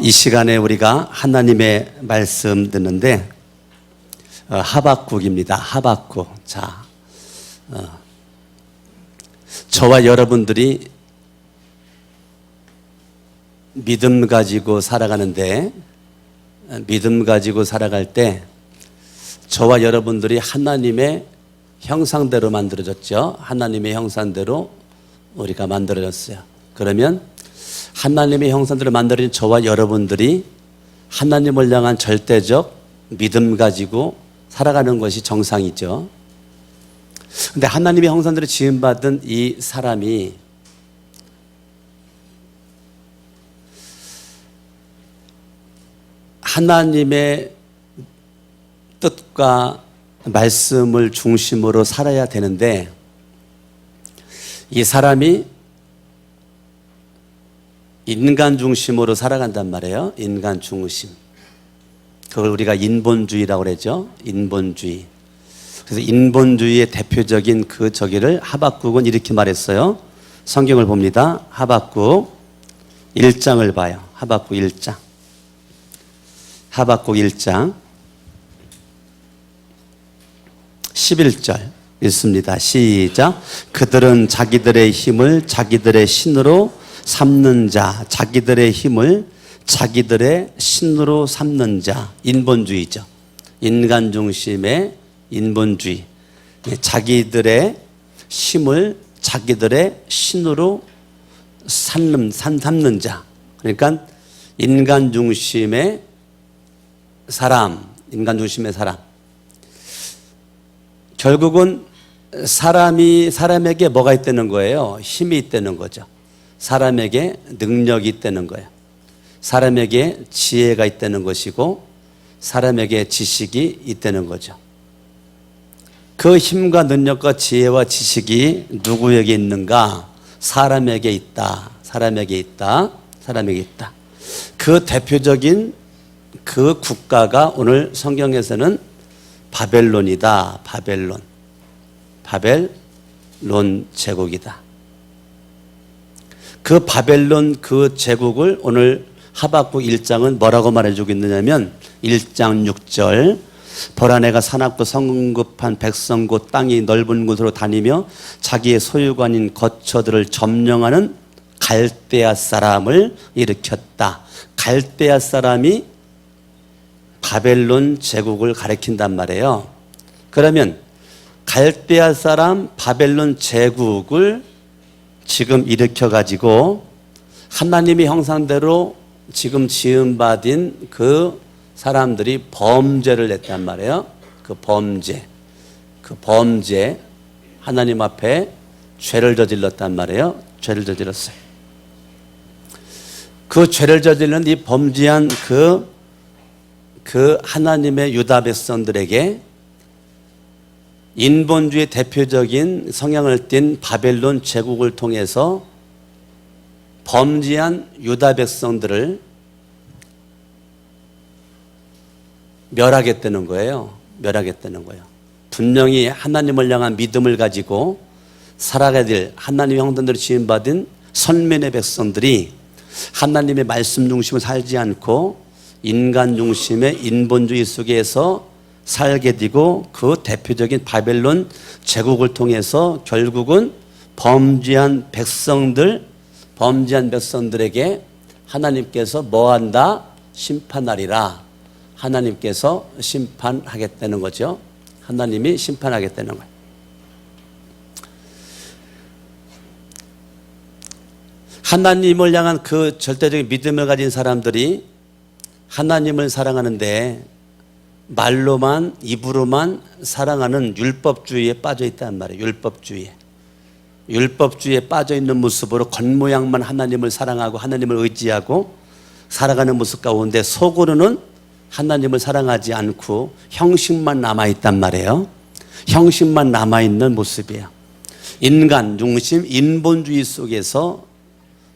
이 시간에 우리가 하나님의 말씀 듣는데 하박국입니다. 하박국. 저와 여러분들이 믿음 가지고 살아가는데, 믿음 가지고 살아갈 때 저와 여러분들이 하나님의 형상대로 만들어졌죠. 하나님의 형상대로 우리가 만들어졌어요. 그러면 하나님의 형상대로 만들어진 저와 여러분들이 하나님을 향한 절대적 믿음 가지고 살아가는 것이 정상이죠. 근데 하나님의 형상대로 지음받은 이 사람이 하나님의 뜻과 말씀을 중심으로 살아야 되는데, 이 사람이 인간 중심으로 살아간단 말이에요. 인간 중심. 그걸 우리가 인본주의라고 그러죠. 인본주의. 그래서 인본주의의 대표적인 그 저기를 하박국은 이렇게 말했어요. 성경을 봅니다. 하박국 1장을 봐요. 하박국 1장. 하박국 1장 11절 읽습니다. 시작. 그들은 자기들의 힘을 자기들의 신으로 삼는 자, 자기들의 힘을 자기들의 신으로 삼는 자. 인본주의죠. 인간 중심의 인본주의. 자기들의 힘을 자기들의 신으로 삼는 자. 그러니까 인간 중심의 사람, 인간 중심의 사람. 결국은 사람에게 뭐가 있다는 거예요? 힘이 있다는 거죠. 사람에게 능력이 있다는 거예요. 사람에게 지혜가 있다는 것이고 사람에게 지식이 있다는 거죠. 그 힘과 능력과 지혜와 지식이 누구에게 있는가? 사람에게 있다. 사람에게 있다. 사람에게 있다. 그 대표적인 그 국가가 오늘 성경에서는 바벨론이다. 바벨론 제국이다. 그 바벨론 그 제국을 오늘 하박국 1장은 뭐라고 말해주고 있느냐면 1장 6절 보라 내가 사납고 성급한 백성 곧 땅이 넓은 곳으로 다니며 자기의 소유관인 거처들을 점령하는 갈대아 사람을 일으켰다. 갈대아 사람이 바벨론 제국을 가리킨단 말이에요. 그러면 갈대아 사람 바벨론 제국을 지금 일으켜가지고 하나님의 형상대로 지금 지음받은 그 사람들이 범죄를 했단 말이에요. 그 범죄 하나님 앞에 죄를 저질렀단 말이에요. 죄를 저질렀어요. 그 죄를 저지른 이 범죄한 그 하나님의 유다 백성들에게 인본주의 대표적인 성향을 띤 바벨론 제국을 통해서 범죄한 유다 백성들을 멸하겠다는 거예요. 멸하겠다는 거예요. 분명히 하나님을 향한 믿음을 가지고 살아가야 될 하나님의 형상대로 지음받은 선민의 백성들이 하나님의 말씀 중심으로 살지 않고 인간 중심의 인본주의 속에서 살게 되고 그 대표적인 바벨론 제국을 통해서 결국은 범죄한 백성들에게 하나님께서 뭐한다? 심판하리라. 하나님께서 심판하겠다는 거죠. 하나님이 심판하겠다는 거예요. 하나님을 향한 그 절대적인 믿음을 가진 사람들이 하나님을 사랑하는데 말로만 입으로만 사랑하는 율법주의에 빠져 있단 말이에요. 율법주의에 빠져 있는 모습으로 겉모양만 하나님을 사랑하고 하나님을 의지하고 살아가는 모습 가운데 속으로는 하나님을 사랑하지 않고 형식만 남아있단 말이에요. 형식만 남아있는 모습이에요. 인간 중심 인본주의 속에서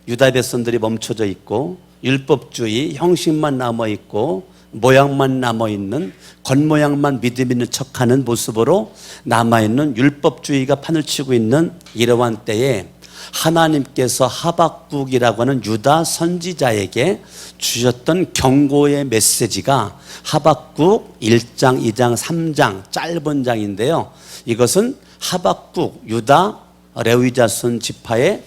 유다 백성들이 멈춰져 있고 율법주의 형식만 남아있고 모양만 남아있는 겉모양만 믿음 있는 척하는 모습으로 남아있는 율법주의가 판을 치고 있는 이러한 때에 하나님께서 하박국이라고 하는 유다 선지자에게 주셨던 경고의 메시지가 하박국 1장, 2장, 3장 짧은 장인데요. 이것은 하박국 유다 레위 자손 지파의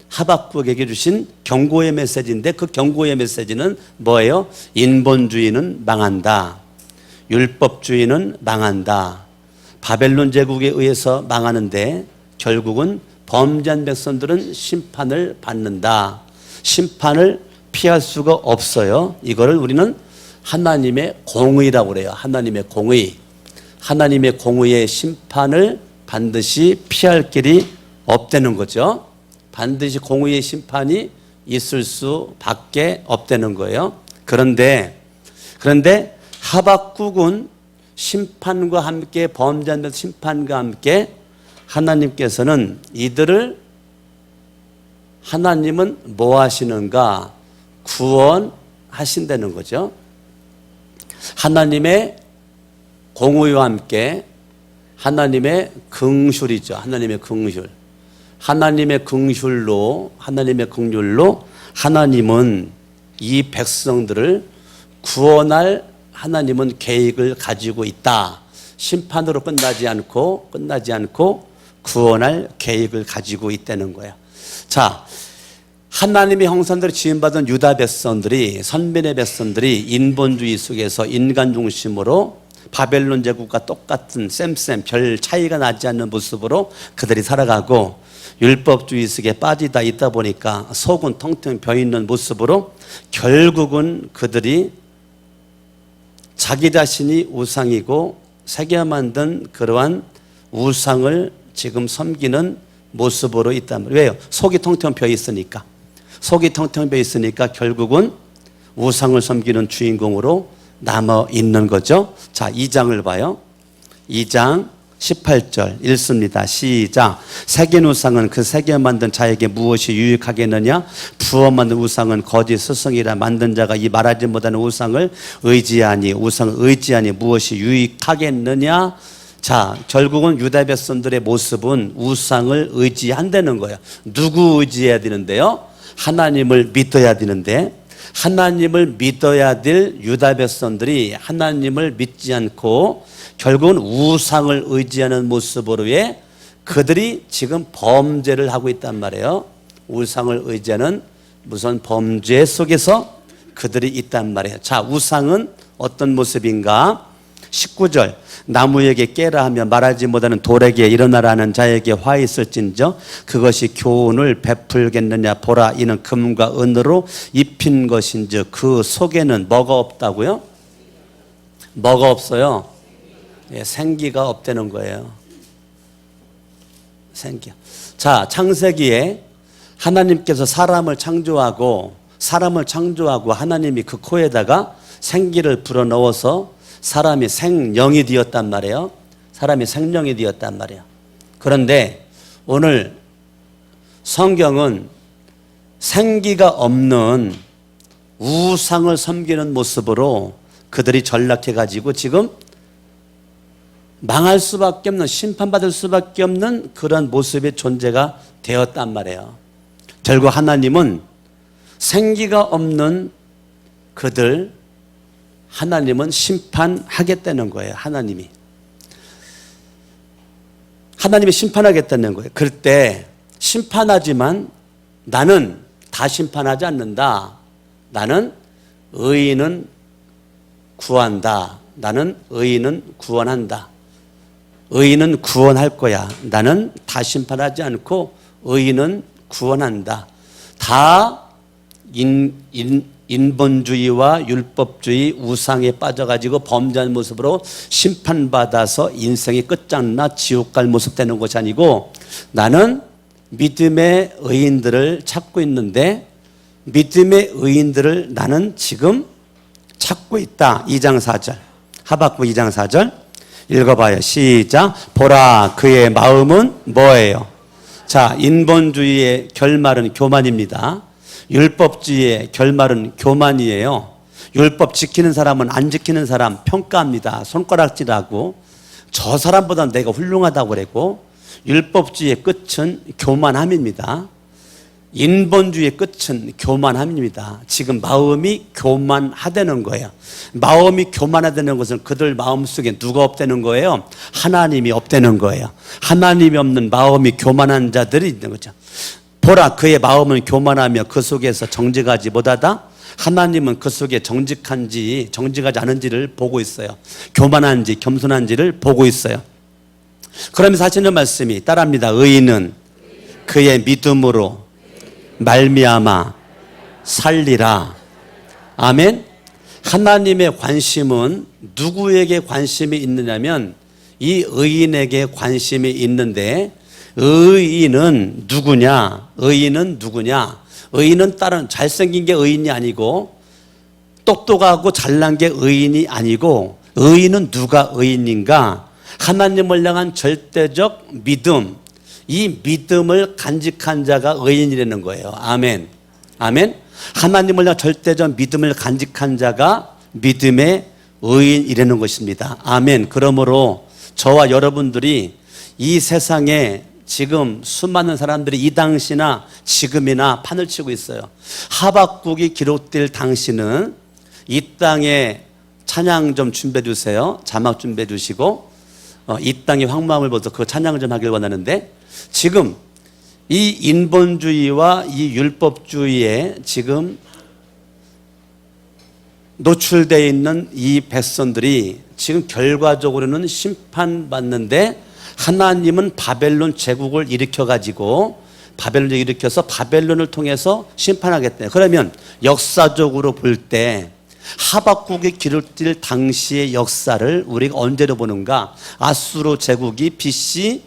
하박국에게 주신 경고의 메시지인데 그 경고의 메시지는 뭐예요? 인본주의는 망한다. 율법주의는 망한다. 바벨론 제국에 의해서 망하는데 결국은 범죄한 백성들은 심판을 받는다. 심판을 피할 수가 없어요. 이거를 우리는 하나님의 공의라고 그래요. 하나님의 공의. 하나님의 공의의 심판을 반드시 피할 길이 없다는 거죠. 반드시 공의의 심판이 있을 수밖에 없다는 거예요. 그런데 하박국은 심판과 함께 범죄한 심판과 함께 하나님께서는 이들을 하나님은 뭐 하시는가? 구원하신다는 거죠. 하나님의 공의와 함께 하나님의 긍휼이죠. 하나님의 긍휼. 하나님의 긍휼로 하나님은 이 백성들을 구원할 하나님은 계획을 가지고 있다. 심판으로 끝나지 않고 구원할 계획을 가지고 있다는 거예요. 자, 하나님의 형상대로 지음받은 유다 백성들이, 선민의 백성들이 인본주의 속에서 인간 중심으로 바벨론 제국과 똑같은 별 차이가 나지 않는 모습으로 그들이 살아가고, 율법주의 속에 빠지다 있다 보니까 속은 텅텅 비어있는 모습으로 결국은 그들이 자기 자신이 우상이고 새겨 만든 그러한 우상을 지금 섬기는 모습으로 있단 말이에요. 왜요? 속이 텅텅 비어 있으니까. 속이 텅텅 비어 있으니까 결국은 우상을 섬기는 주인공으로 남아 있는 거죠. 자, 2장을 봐요. 2장 18절 읽습니다. 시작. 새긴 우상은 그 새겨 만든 자에게 무엇이 유익하겠느냐? 부어 만든 우상은 거짓 스승이라 만든 자가 이 말하지 못하는 우상을 의지하니 무엇이 유익하겠느냐? 자, 결국은 유다 백성들의 모습은 우상을 의지한다는 거예요. 누구 의지해야 되는데요? 하나님을 믿어야 되는데, 하나님을 믿어야 될 유다 백성들이 하나님을 믿지 않고 결국은 우상을 의지하는 모습으로의 그들이 지금 범죄를 하고 있단 말이에요. 우상을 의지하는 무슨 범죄 속에서 그들이 있단 말이에요. 자, 우상은 어떤 모습인가? 19절. 나무에게 깨라 하며 말하지 못하는 돌에게 일어나라는 자에게 화 있을진저 그것이 교훈을 베풀겠느냐? 보라, 이는 금과 은으로 입힌 것인즉 그 속에는 뭐가 없다고요? 뭐가 없어요? 예, 생기가 없다는 거예요. 생기. 자, 창세기에 하나님께서 사람을 창조하고 하나님이 그 코에다가 생기를 불어넣어서 사람이 생명이 되었단 말이에요. 그런데 오늘 성경은 생기가 없는 우상을 섬기는 모습으로 그들이 전락해가지고 지금 망할 수밖에 없는, 심판받을 수밖에 없는 그런 모습의 존재가 되었단 말이에요. 결국 하나님은 생기가 없는 그들, 하나님은 심판하겠다는 거예요. 하나님이 심판하겠다는 거예요. 그럴 때 심판하지만 나는 다 심판하지 않는다. 나는 의인은 구한다. 나는 의인은 구원한다. 의인은 구원할 거야. 나는 다 심판하지 않고 의인은 구원한다. 다 인본주의와 율법주의 우상에 빠져가지고 범죄한 모습으로 심판받아서 인생이 끝장나 지옥 갈 모습 되는 것이 아니고, 나는 믿음의 의인들을 찾고 있는데 믿음의 의인들을 나는 지금 찾고 있다. 2장 4절 하박국 2장 4절 읽어봐요. 시작. 보라, 그의 마음은 뭐예요? 자, 인본주의의 결말은 교만입니다. 율법주의의 결말은 교만이에요. 율법 지키는 사람은 안 지키는 사람 평가합니다. 손가락질하고 저 사람보다 내가 훌륭하다고 그러고, 율법주의의 끝은 교만함입니다. 인본주의의 끝은 교만함입니다. 지금 마음이 교만하다는 거예요. 마음이 교만하다는 것은 그들 마음속에 누가 없다는 거예요? 하나님이 없다는 거예요. 하나님이 없는 마음이 교만한 자들이 있는 거죠. 보라, 그의 마음은 교만하며 그 속에서 정직하지 못하다. 하나님은 그 속에 정직한지 정직하지 않은지를 보고 있어요. 교만한지 겸손한지를 보고 있어요. 그러면서 하시는 말씀이 따라합니다. 의인은 그의 믿음으로 말미암아 살리라. 아멘. 하나님의 관심은 누구에게 관심이 있느냐면 이 의인에게 관심이 있는데, 의인은 누구냐? 의인은 누구냐? 의인은 다른 잘생긴 게 의인이 아니고 똑똑하고 잘난 게 의인이 아니고, 의인은 누가 의인인가? 하나님을 향한 절대적 믿음, 이 믿음을 간직한 자가 의인이라는 거예요. 아멘. 아멘. 하나님을 향한 절대적 믿음을 간직한 자가 믿음의 의인이라는 것입니다. 아멘. 그러므로 저와 여러분들이 이 세상에 지금 수많은 사람들이 이 당시나 지금이나 판을 치고 있어요. 하박국이 기록될 당시는 이 땅에 찬양 좀 준비해 주세요. 자막 준비해 주시고, 이 땅의 황망을 보서 그 찬양 좀 하길 원하는데, 지금 이 인본주의와 이 율법주의에 지금 노출되어 있는 이 백성들이 지금 결과적으로는 심판받는데, 하나님은 바벨론 제국을 일으켜가지고 바벨론을 일으켜서 바벨론을 통해서 심판하겠다. 그러면 역사적으로 볼 때 하박국이 기록될 당시의 역사를 우리가 언제로 보는가? 아수르 제국이 BC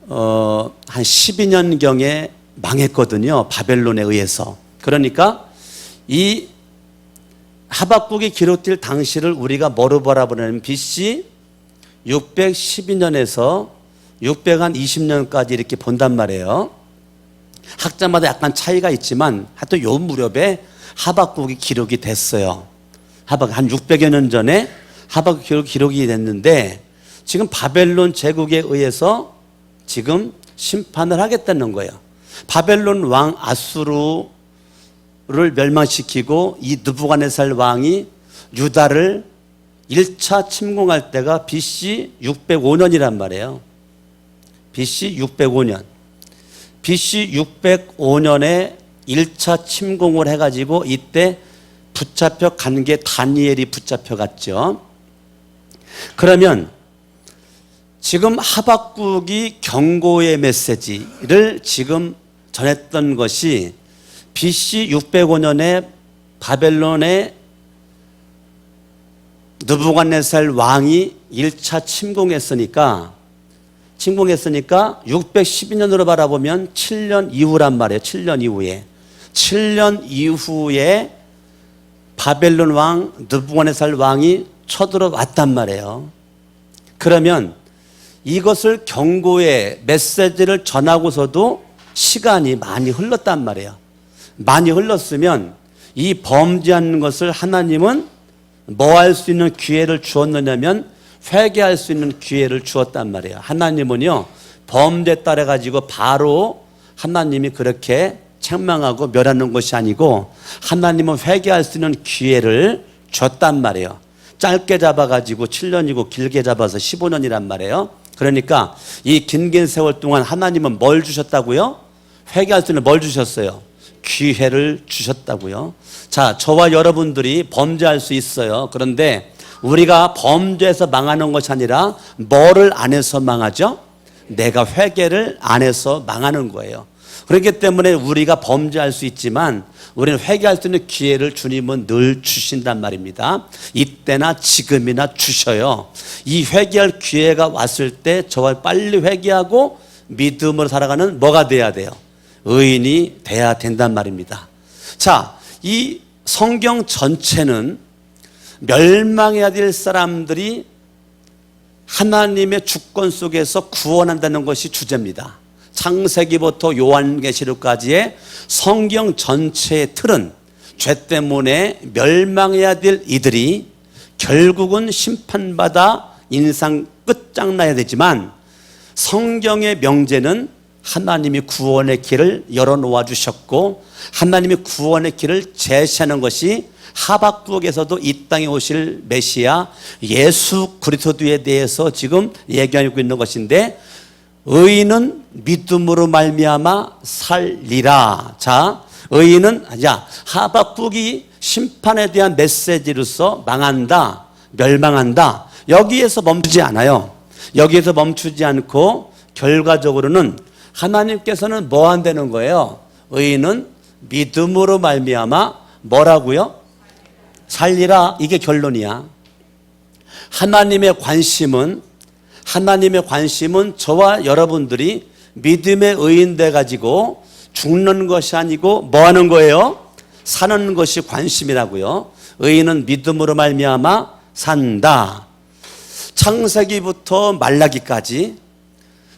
12년경에 망했거든요. 바벨론에 의해서. 그러니까 이 하박국이 기록될 당시를 우리가 뭐로 바라보냐면 BC 612년에서 620년까지 이렇게 본단 말이에요. 학자마다 약간 차이가 있지만 하여튼 요 무렵에 하박국이 기록이 됐어요. 하박 한 600여 년 전에 하박국 기록이 됐는데, 지금 바벨론 제국에 의해서 지금 심판을 하겠다는 거예요. 바벨론 왕 아수르를 멸망시키고 이 느부갓네살 왕이 유다를 1차 침공할 때가 BC 605년이란 말이에요. BC 605년. BC 605년에 1차 침공을 해가지고 이때 붙잡혀 간 게 다니엘이 붙잡혀 갔죠. 그러면 지금 하박국이 경고의 메시지를 지금 전했던 것이 BC 605년에 바벨론의 느부갓네살 왕이 1차 침공했으니까 612년으로 바라보면 7년 이후란 말이에요. 7년 이후에. 7년 이후에 바벨론 왕 느부갓네살 왕이 쳐들어왔단 말이에요. 그러면 이것을 경고의 메시지를 전하고서도 시간이 많이 흘렀단 말이에요. 많이 흘렀으면 이 범죄하는 것을 하나님은 뭐 할 수 있는 기회를 주었느냐면 회개할 수 있는 기회를 주었단 말이에요. 하나님은요, 범죄에 따라 가지고 바로 하나님이 그렇게 책망하고 멸하는 것이 아니고 하나님은 회개할 수 있는 기회를 줬단 말이에요. 짧게 잡아가지고 7년이고 길게 잡아서 15년이란 말이에요. 그러니까 이 긴 세월 동안 하나님은 뭘 주셨다고요? 회개할 수 있는 뭘 주셨어요? 기회를 주셨다고요. 자, 저와 여러분들이 범죄할 수 있어요. 그런데 우리가 범죄에서 망하는 것이 아니라 뭐를 안 해서 망하죠? 내가 회개를 안 해서 망하는 거예요. 그렇기 때문에 우리가 범죄할 수 있지만 우리는 회개할 수 있는 기회를 주님은 늘 주신단 말입니다. 이때나 지금이나 주셔요. 이 회개할 기회가 왔을 때 저와 빨리 회개하고 믿음으로 살아가는 뭐가 돼야 돼요? 의인이 돼야 된단 말입니다. 자, 이 성경 전체는 멸망해야 될 사람들이 하나님의 주권 속에서 구원한다는 것이 주제입니다. 창세기부터 요한계시록까지의 성경 전체의 틀은 죄 때문에 멸망해야 될 이들이 결국은 심판받아 인상 끝장나야 되지만 성경의 명제는 하나님이 구원의 길을 열어놓아 주셨고 하나님이 구원의 길을 제시하는 것이 하박국에서도 이 땅에 오실 메시아 예수 그리스도에 대해서 지금 얘기하고 있는 것인데, 의인은 믿음으로 말미암아 살리라. 자, 의인은 하박국이 심판에 대한 메시지로서 망한다, 멸망한다, 여기에서 멈추지 않아요. 여기에서 멈추지 않고 결과적으로는 하나님께서는 뭐 한다는 거예요? 의인은 믿음으로 말미암아 뭐라고요? 살리라. 이게 결론이야. 하나님의 관심은 저와 여러분들이 믿음의 의인 돼 가지고 죽는 것이 아니고 뭐 하는 거예요? 사는 것이 관심이라고요. 의인은 믿음으로 말미암아 산다. 창세기부터 말라기까지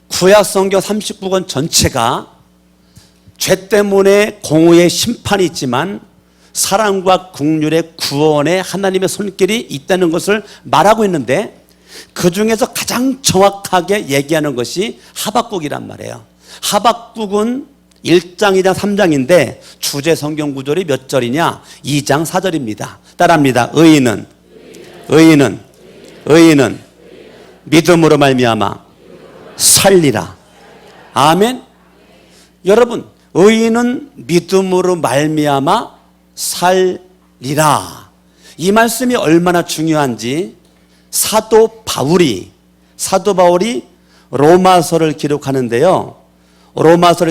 구약성경 39권 전체가 죄 때문에 공의의 심판이 있지만 사랑과 긍휼의 구원의 하나님의 손길이 있다는 것을 말하고 있는데, 그 중에서 가장 정확하게 얘기하는 것이 하박국이란 말이에요. 하박국은 1장, 2장, 3장인데 주제 성경 구절이 몇 절이냐? 2장 4절입니다. 따라합니다. 의인은 믿음으로 말미암아 살리라. 아멘. 여러분, 의인은 믿음으로 말미암아 살리라. 이 말씀이 얼마나 중요한지 사도 바울이 로마서를 기록하는데요. 로마서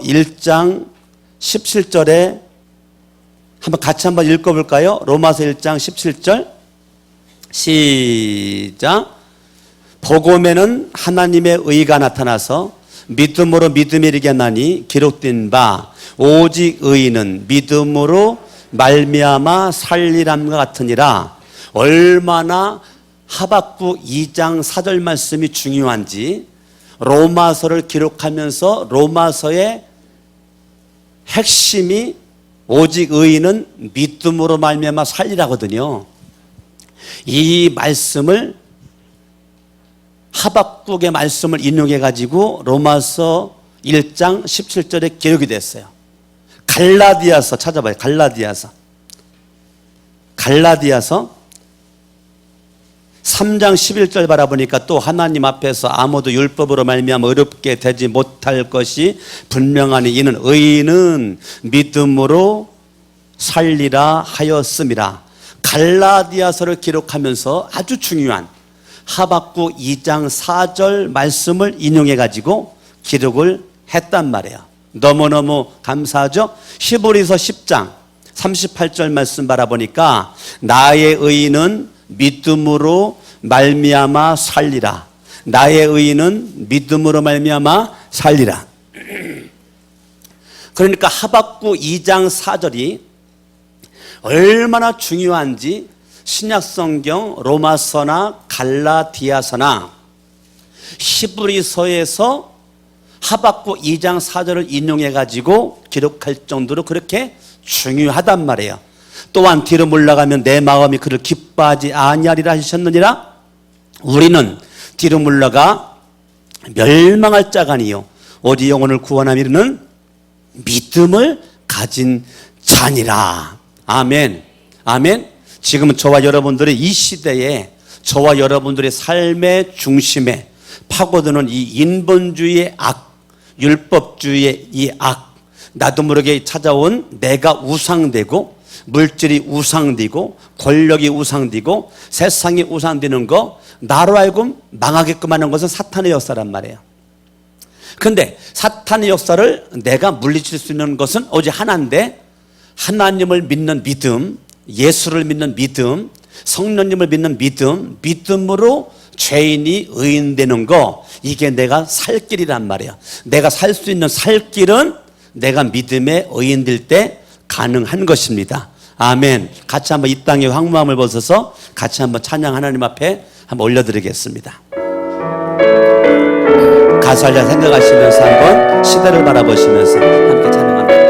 1장 17절에 같이 한번 읽어볼까요? 로마서 1장 17절 시작. 복음에는 하나님의 의가 나타나서 믿음으로 믿음에 이르게 하나니 기록된 바 오직 의인은 믿음으로 말미암아 살리람과 같으니라. 얼마나 하박국 2장 4절 말씀이 중요한지 로마서를 기록하면서 로마서의 핵심이 오직 의인은 믿음으로 말미암아 살리라거든요. 이 말씀을 하박국의 말씀을 인용해 가지고 로마서 1장 17절에 기록이 됐어요. 갈라디아서 찾아봐요. 갈라디아서 3장 11절 바라보니까 또 하나님 앞에서 아무도 율법으로 말미암아 어렵게 되지 못할 것이 분명하니 이는 의인은 믿음으로 살리라 하였음이라. 갈라디아서를 기록하면서 아주 중요한 하박국 2장 4절 말씀을 인용해 가지고 기록을 했단 말이에요. 너무너무 감사하죠. 히브리서 10장 38절 말씀 바라보니까 나의 의인은 믿음으로 말미암아 살리라. 나의 의인은 믿음으로 말미암아 살리라. 그러니까 하박국 2장 4절이 얼마나 중요한지 신약성경 로마서나 갈라디아서나 히브리서에서 하박국 2장 4절을 인용해 가지고 기록할 정도로 그렇게 중요하단 말이에요. 또한 뒤로 물러가면 내 마음이 그를 기뻐하지 아니하리라 하셨느니라. 우리는 뒤로 물러가 멸망할 자가 아니요 오직 영혼을 구원하며 이르는 믿음을 가진 자니라. 아멘. 아멘. 지금은 저와 여러분들이 이 시대에 저와 여러분들의 삶의 중심에 파고드는 이 인본주의의 악, 율법주의의 이 악, 나도 모르게 찾아온 내가 우상되고 물질이 우상되고 권력이 우상되고 세상이 우상되는 거 나로 알고 망하게끔 하는 것은 사탄의 역사란 말이에요. 그런데 사탄의 역사를 내가 물리칠 수 있는 것은 오직 하나인데, 하나님을 믿는 믿음, 예수를 믿는 믿음, 성령님을 믿는 믿음, 믿음으로 죄인이 의인되는 거, 이게 내가 살 길이란 말이에요. 내가 살 수 있는 살 길은 내가 믿음의 의인될 때 가능한 것입니다. 아멘. 같이 한번 이 땅의 황무함을 벗어서 같이 한번 찬양 하나님 앞에 한번 올려드리겠습니다. 가사를 잘 생각하시면서 한번 시대를 바라보시면서 함께 찬양합니다.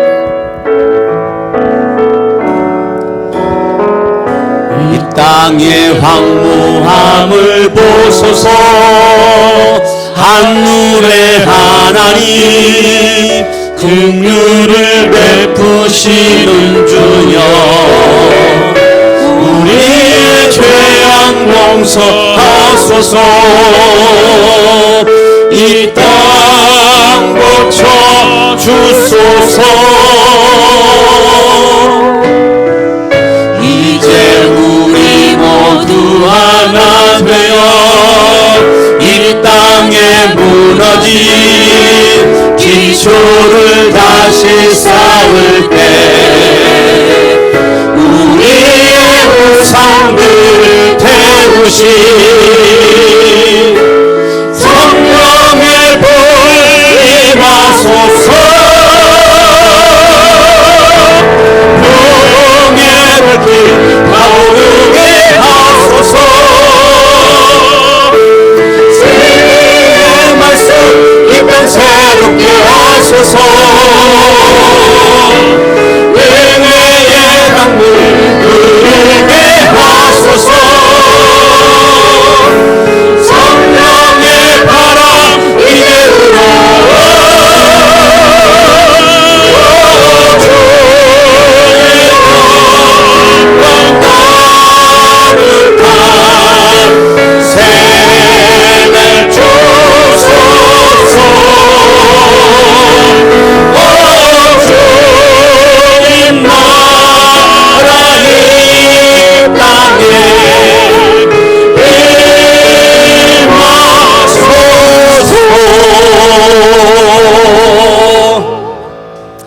이 땅의 황무함을 보소서. 하늘의 하나님 긍휼을 베푸시는 주여, 우리의 죄악 용서하소서. 이 땅 고쳐 주소서. 이제 우리 모두 하나 되어 이 땅에 무너진 기초를 다시 쌓을 때 우리의 우상들을 태우신 성령의 불 임하소서. 용의 불길 타오르게 하소서. 생의 말씀 이편 새롭게 하소서. 은혜의 강물 흐르게 하소서. 성령의 바람 이제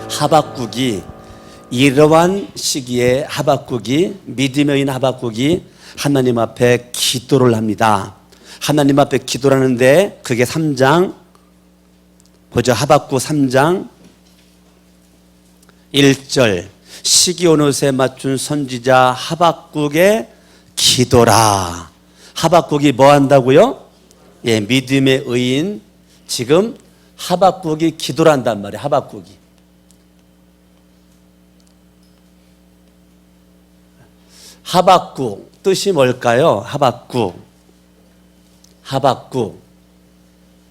하박국이 이러한 시기에 하박국이 믿음의 인 하박국이 하나님 앞에 기도를 합니다. 하나님 앞에 기도를 하는데 그게 3장 보죠. 하박국 3장 1절 시기 온 옷에 맞춘 선지자 하박국의 기도라. 하박국이 뭐 한다고요? 예, 믿음의 의인 지금 하박국이 기도를 한단 말이에요. 하박국이. 하박국 뜻이 뭘까요? 하박국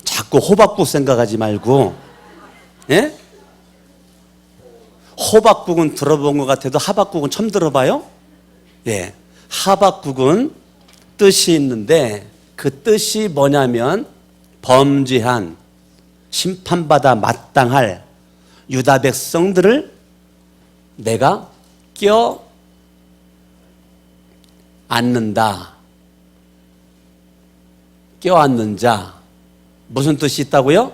자꾸 호박국 생각하지 말고, 예? 호박국은 들어본 것 같아도 하박국은 처음 들어봐요? 예, 하박국은 뜻이 있는데 그 뜻이 뭐냐면 범죄한 심판받아 마땅할 유다 백성들을 내가 껴안는 자. 무슨 뜻이 있다고요?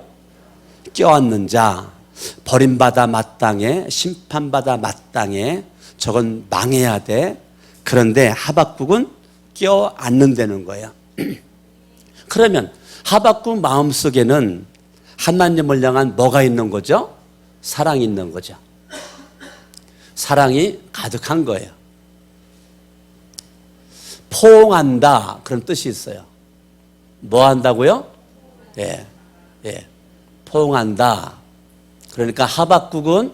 껴안는 자. 버림받아 마땅해, 심판받아 마땅해. 저건 망해야 돼. 그런데 하박국은 껴안는다는 거예요. 그러면 하박국 마음속에는 하나님을 향한 뭐가 있는 거죠? 사랑이 있는 거죠. 사랑이 가득한 거예요. 포옹한다 그런 뜻이 있어요. 뭐 한다고요? 예, 포옹한다. 그러니까 하박국은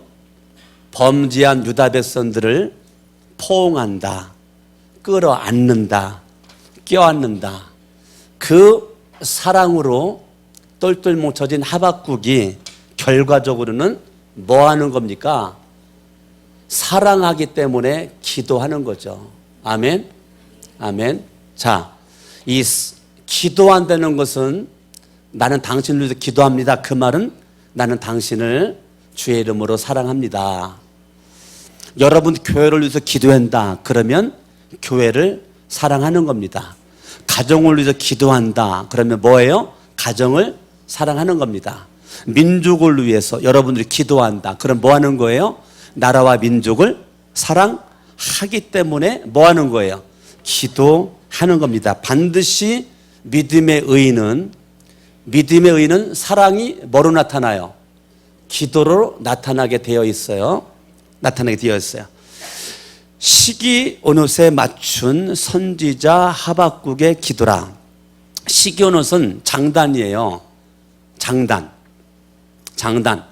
범죄한 유다 백성들을 포옹한다, 끌어안는다, 껴안는다. 그 사랑으로 똘똘 뭉쳐진 하박국이 결과적으로는 뭐 하는 겁니까? 사랑하기 때문에 기도하는 거죠. 아멘. 아멘. 자, 이 기도한다는 것은 나는 당신을 위해서 기도합니다. 그 말은 나는 당신을 주의 이름으로 사랑합니다. 여러분 교회를 위해서 기도한다. 그러면 교회를 사랑하는 겁니다. 가정을 위해서 기도한다. 그러면 뭐예요? 가정을 사랑하는 겁니다. 민족을 위해서 여러분들이 기도한다. 그럼 뭐 하는 거예요? 나라와 민족을 사랑하기 때문에 뭐 하는 거예요? 기도하는 겁니다. 반드시 믿음의 의인은 사랑이 뭐로 나타나요? 기도로 나타나게 되어 있어요. 시기 온 옷에 맞춘 선지자 하박국의 기도라. 시기 온 옷은 장단이에요. 장단.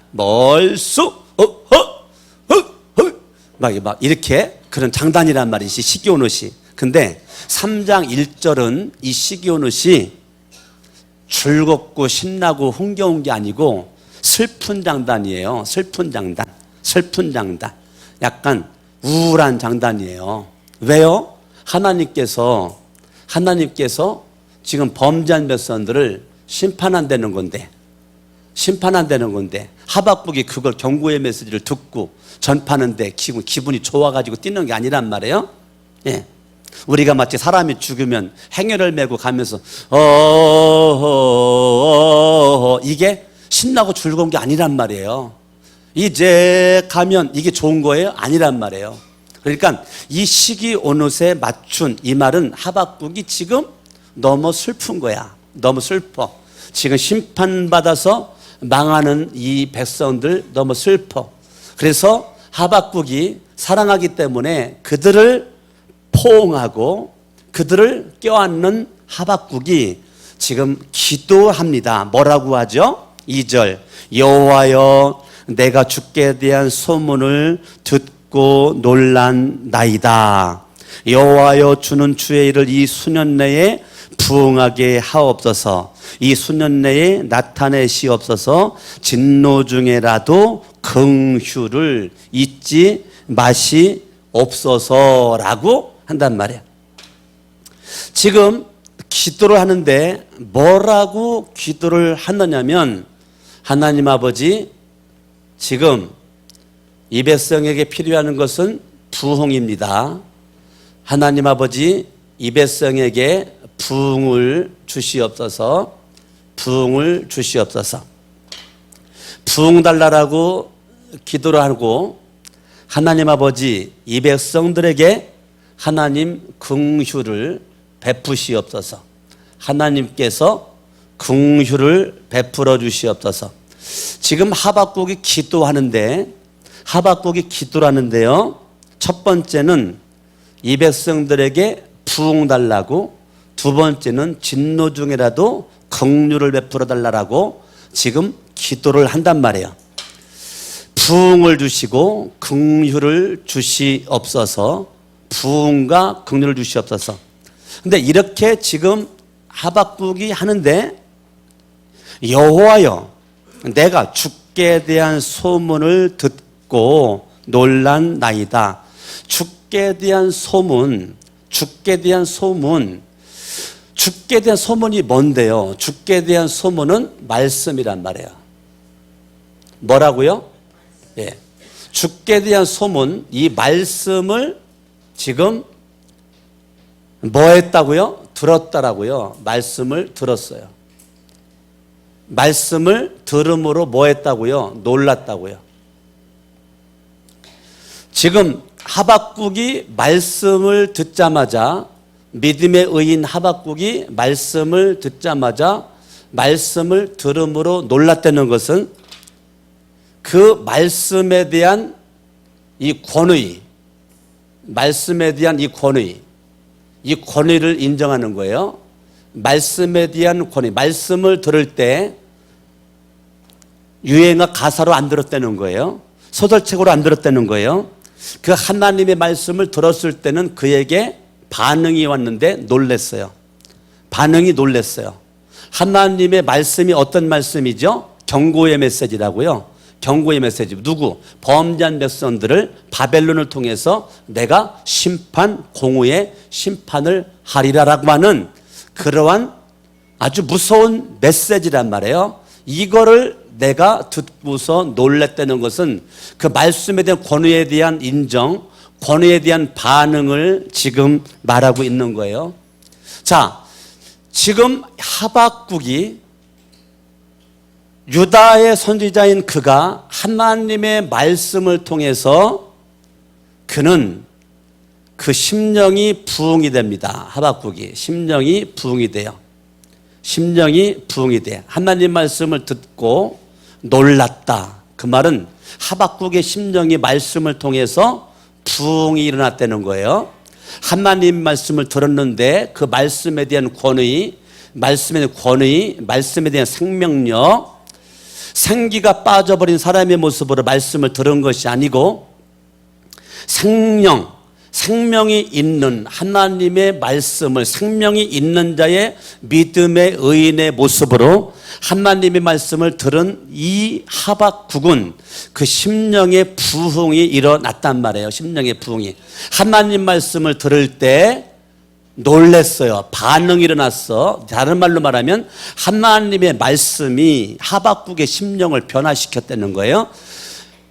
멀수 막 이렇게 그런 장단이란 말이지. 시기 온 옷이. 근데 3장 1절은 이 시기오롯이 즐겁고 신나고 흥겨운 게 아니고 슬픈 장단이에요. 슬픈 장단. 슬픈 장단. 약간 우울한 장단이에요. 왜요? 하나님께서 지금 범죄한 백성들을 심판한다는 건데, 하박국이 그걸 경고의 메시지를 듣고 전파하는데 기분이 좋아가지고 뛰는 게 아니란 말이에요. 예. 우리가 마치 사람이 죽으면 행여를 메고 가면서 이게 신나고 즐거운 게 아니란 말이에요. 이제 가면 이게 좋은 거예요? 아니란 말이에요. 그러니까 이 시기오롯에 맞춘 이 말은 하박국이 지금 너무 슬픈 거야. 너무 슬퍼. 지금 심판받아서 망하는 이 백성들 너무 슬퍼. 그래서 하박국이 사랑하기 때문에 그들을 포옹하고 그들을 껴안는 하박국이 지금 기도합니다. 뭐라고 하죠? 2절 여호와여 내가 주께 대한 소문을 듣고 놀란나이다. 여호와여 주는 주의 일을 이 수년 내에 부응하게 하옵소서. 이 수년 내에 나타내시옵소서. 진노 중에라도 긍휼을 잊지 마시옵소서라고 한단 말이야. 지금 기도를 하는데 뭐라고 기도를 하느냐면 하나님 아버지 지금 이 백성에게 필요한 것은 부흥입니다. 하나님 아버지 이 백성에게 부흥을 주시옵소서. 부흥을 주시옵소서. 부흥 달라라고 기도를 하고 하나님 아버지 이 백성들에게 하나님 긍휼을 베푸시옵소서. 하나님께서 긍휼을 베풀어 주시옵소서. 지금 하박국이 기도하는데요. 첫 번째는 이 백성들에게 부흥 달라고, 두 번째는 진노 중이라도 긍휼을 베풀어 달라고 지금 기도를 한단 말이에요. 부흥을 주시고 긍휼을 주시옵소서. 부흥과 긍휼을 주시옵소서. 근데 이렇게 지금 하박국이 하는데 여호와여 내가 주께 대한 소문을 듣고 놀란나이다. 주께 대한 소문, 주께 대한 소문이 뭔데요? 주께 대한 소문은 말씀이란 말이에요. 뭐라고요? 예. 주께 대한 소문, 이 말씀을 지금 뭐 했다고요? 들었다라고요. 말씀을 들었어요. 말씀을 들음으로 뭐 했다고요? 놀랐다고요. 지금 하박국이 말씀을 듣자마자, 믿음의 의인 하박국이 말씀을 듣자마자 말씀을 들음으로 놀랐다는 것은 그 말씀에 대한 이 권위, 말씀에 대한 이 권위를 인정하는 거예요. 말씀에 대한 권위, 말씀을 들을 때 유행어 가사로 안 들었다는 거예요. 소설책으로 안 들었다는 거예요. 그 하나님의 말씀을 들었을 때는 그에게 반응이 왔는데 놀랬어요. 반응이 놀랬어요. 하나님의 말씀이 어떤 말씀이죠? 경고의 메시지라고요. 경고의 메시지. 누구? 범죄한 백성들을 바벨론을 통해서 내가 심판, 공의의 심판을 하리라라고 하는 그러한 아주 무서운 메시지란 말이에요. 이거를 내가 듣고서 놀랬다는 것은 그 말씀에 대한 권위에 대한 인정, 권위에 대한 반응을 지금 말하고 있는 거예요. 자, 지금 하박국이 유다의 선지자인 그가 하나님의 말씀을 통해서 그는 그 심령이 부흥이 됩니다. 하박국이 심령이 부흥이 돼요. 심령이 부흥이 돼. 하나님 말씀을 듣고 놀랐다. 그 말은 하박국의 심령이 말씀을 통해서 부흥이 일어났다는 거예요. 하나님 말씀을 들었는데 그 말씀에 대한 권위, 말씀에 대한 생명력, 생기가 빠져버린 사람의 모습으로 말씀을 들은 것이 아니고 생명, 생명이 있는 하나님의 말씀을 생명이 있는 자의 믿음의 의인의 모습으로 하나님의 말씀을 들은 이 하박국은 그 심령의 부흥이 일어났단 말이에요. 심령의 부흥이. 하나님 말씀을 들을 때 놀랬어요. 반응이 일어났어. 다른 말로 말하면 하나님의 말씀이 하박국의 심령을 변화시켰다는 거예요.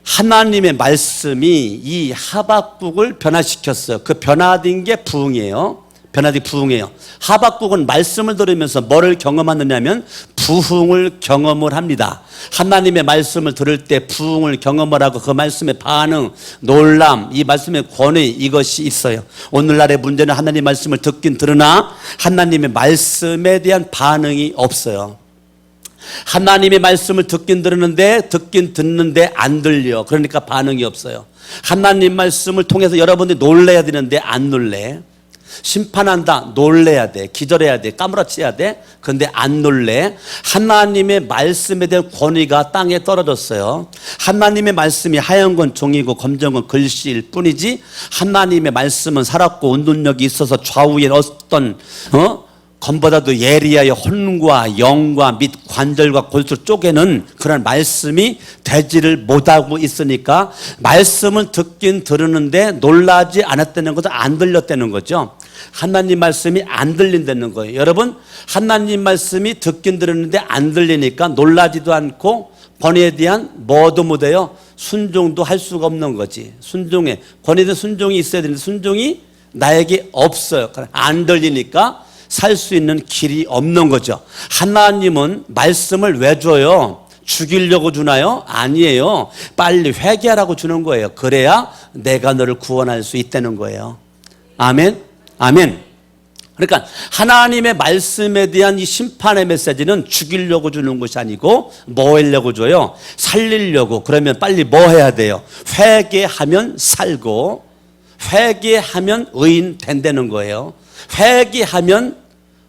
하나님의 말씀이 이 하박국을 변화시켰어요. 그 변화된 게 부흥이에요. 변화된 부흥이에요. 하박국은 말씀을 들으면서 뭐를 경험하느냐면 부흥을 경험을 합니다. 하나님의 말씀을 들을 때 부흥을 경험을 하고 그 말씀의 반응, 놀람, 이 말씀의 권위, 이것이 있어요. 오늘날의 문제는 하나님 말씀을 듣긴 들으나 하나님의 말씀에 대한 반응이 없어요. 하나님의 말씀을 듣긴 듣는데 안 들려. 그러니까 반응이 없어요. 하나님 말씀을 통해서 여러분들이 놀래야 되는데 안 놀래. 심판한다, 놀래야 돼. 기절해야 돼. 까무러치야 돼. 그런데 안 놀래. 하나님의 말씀에 대한 권위가 땅에 떨어졌어요. 하나님의 말씀이 하얀 건 종이고 검정 건 글씨일 뿐이지 하나님의 말씀은 살았고 운동력이 있어서 좌우에 어떤 검보다도 예리하여 혼과 영과 및 관절과 골수를 쪼개는 그런 말씀이 되지를 못하고 있으니까 말씀을 듣긴 들으는데 놀라지 않았다는 것은 안 들렸다는 거죠. 하나님 말씀이 안 들린다는 거예요. 여러분, 하나님 말씀이 듣긴 들었는데 안 들리니까 놀라지도 않고 권위에 대한 뭐도 못해요. 순종도 할 수가 없는 거지. 순종에 권위에 대한 순종이 있어야 되는데 순종이 나에게 없어요. 안 들리니까 살 수 있는 길이 없는 거죠. 하나님은 말씀을 왜 줘요? 죽이려고 주나요? 아니에요. 빨리 회개하라고 주는 거예요. 그래야 내가 너를 구원할 수 있다는 거예요. 아멘? 아멘. 그러니까 하나님의 말씀에 대한 이 심판의 메시지는 죽이려고 주는 것이 아니고 뭐 하려고 줘요? 살리려고. 그러면 빨리 뭐 해야 돼요? 회개하면 살고 회개하면 의인 된다는 거예요. 회개하면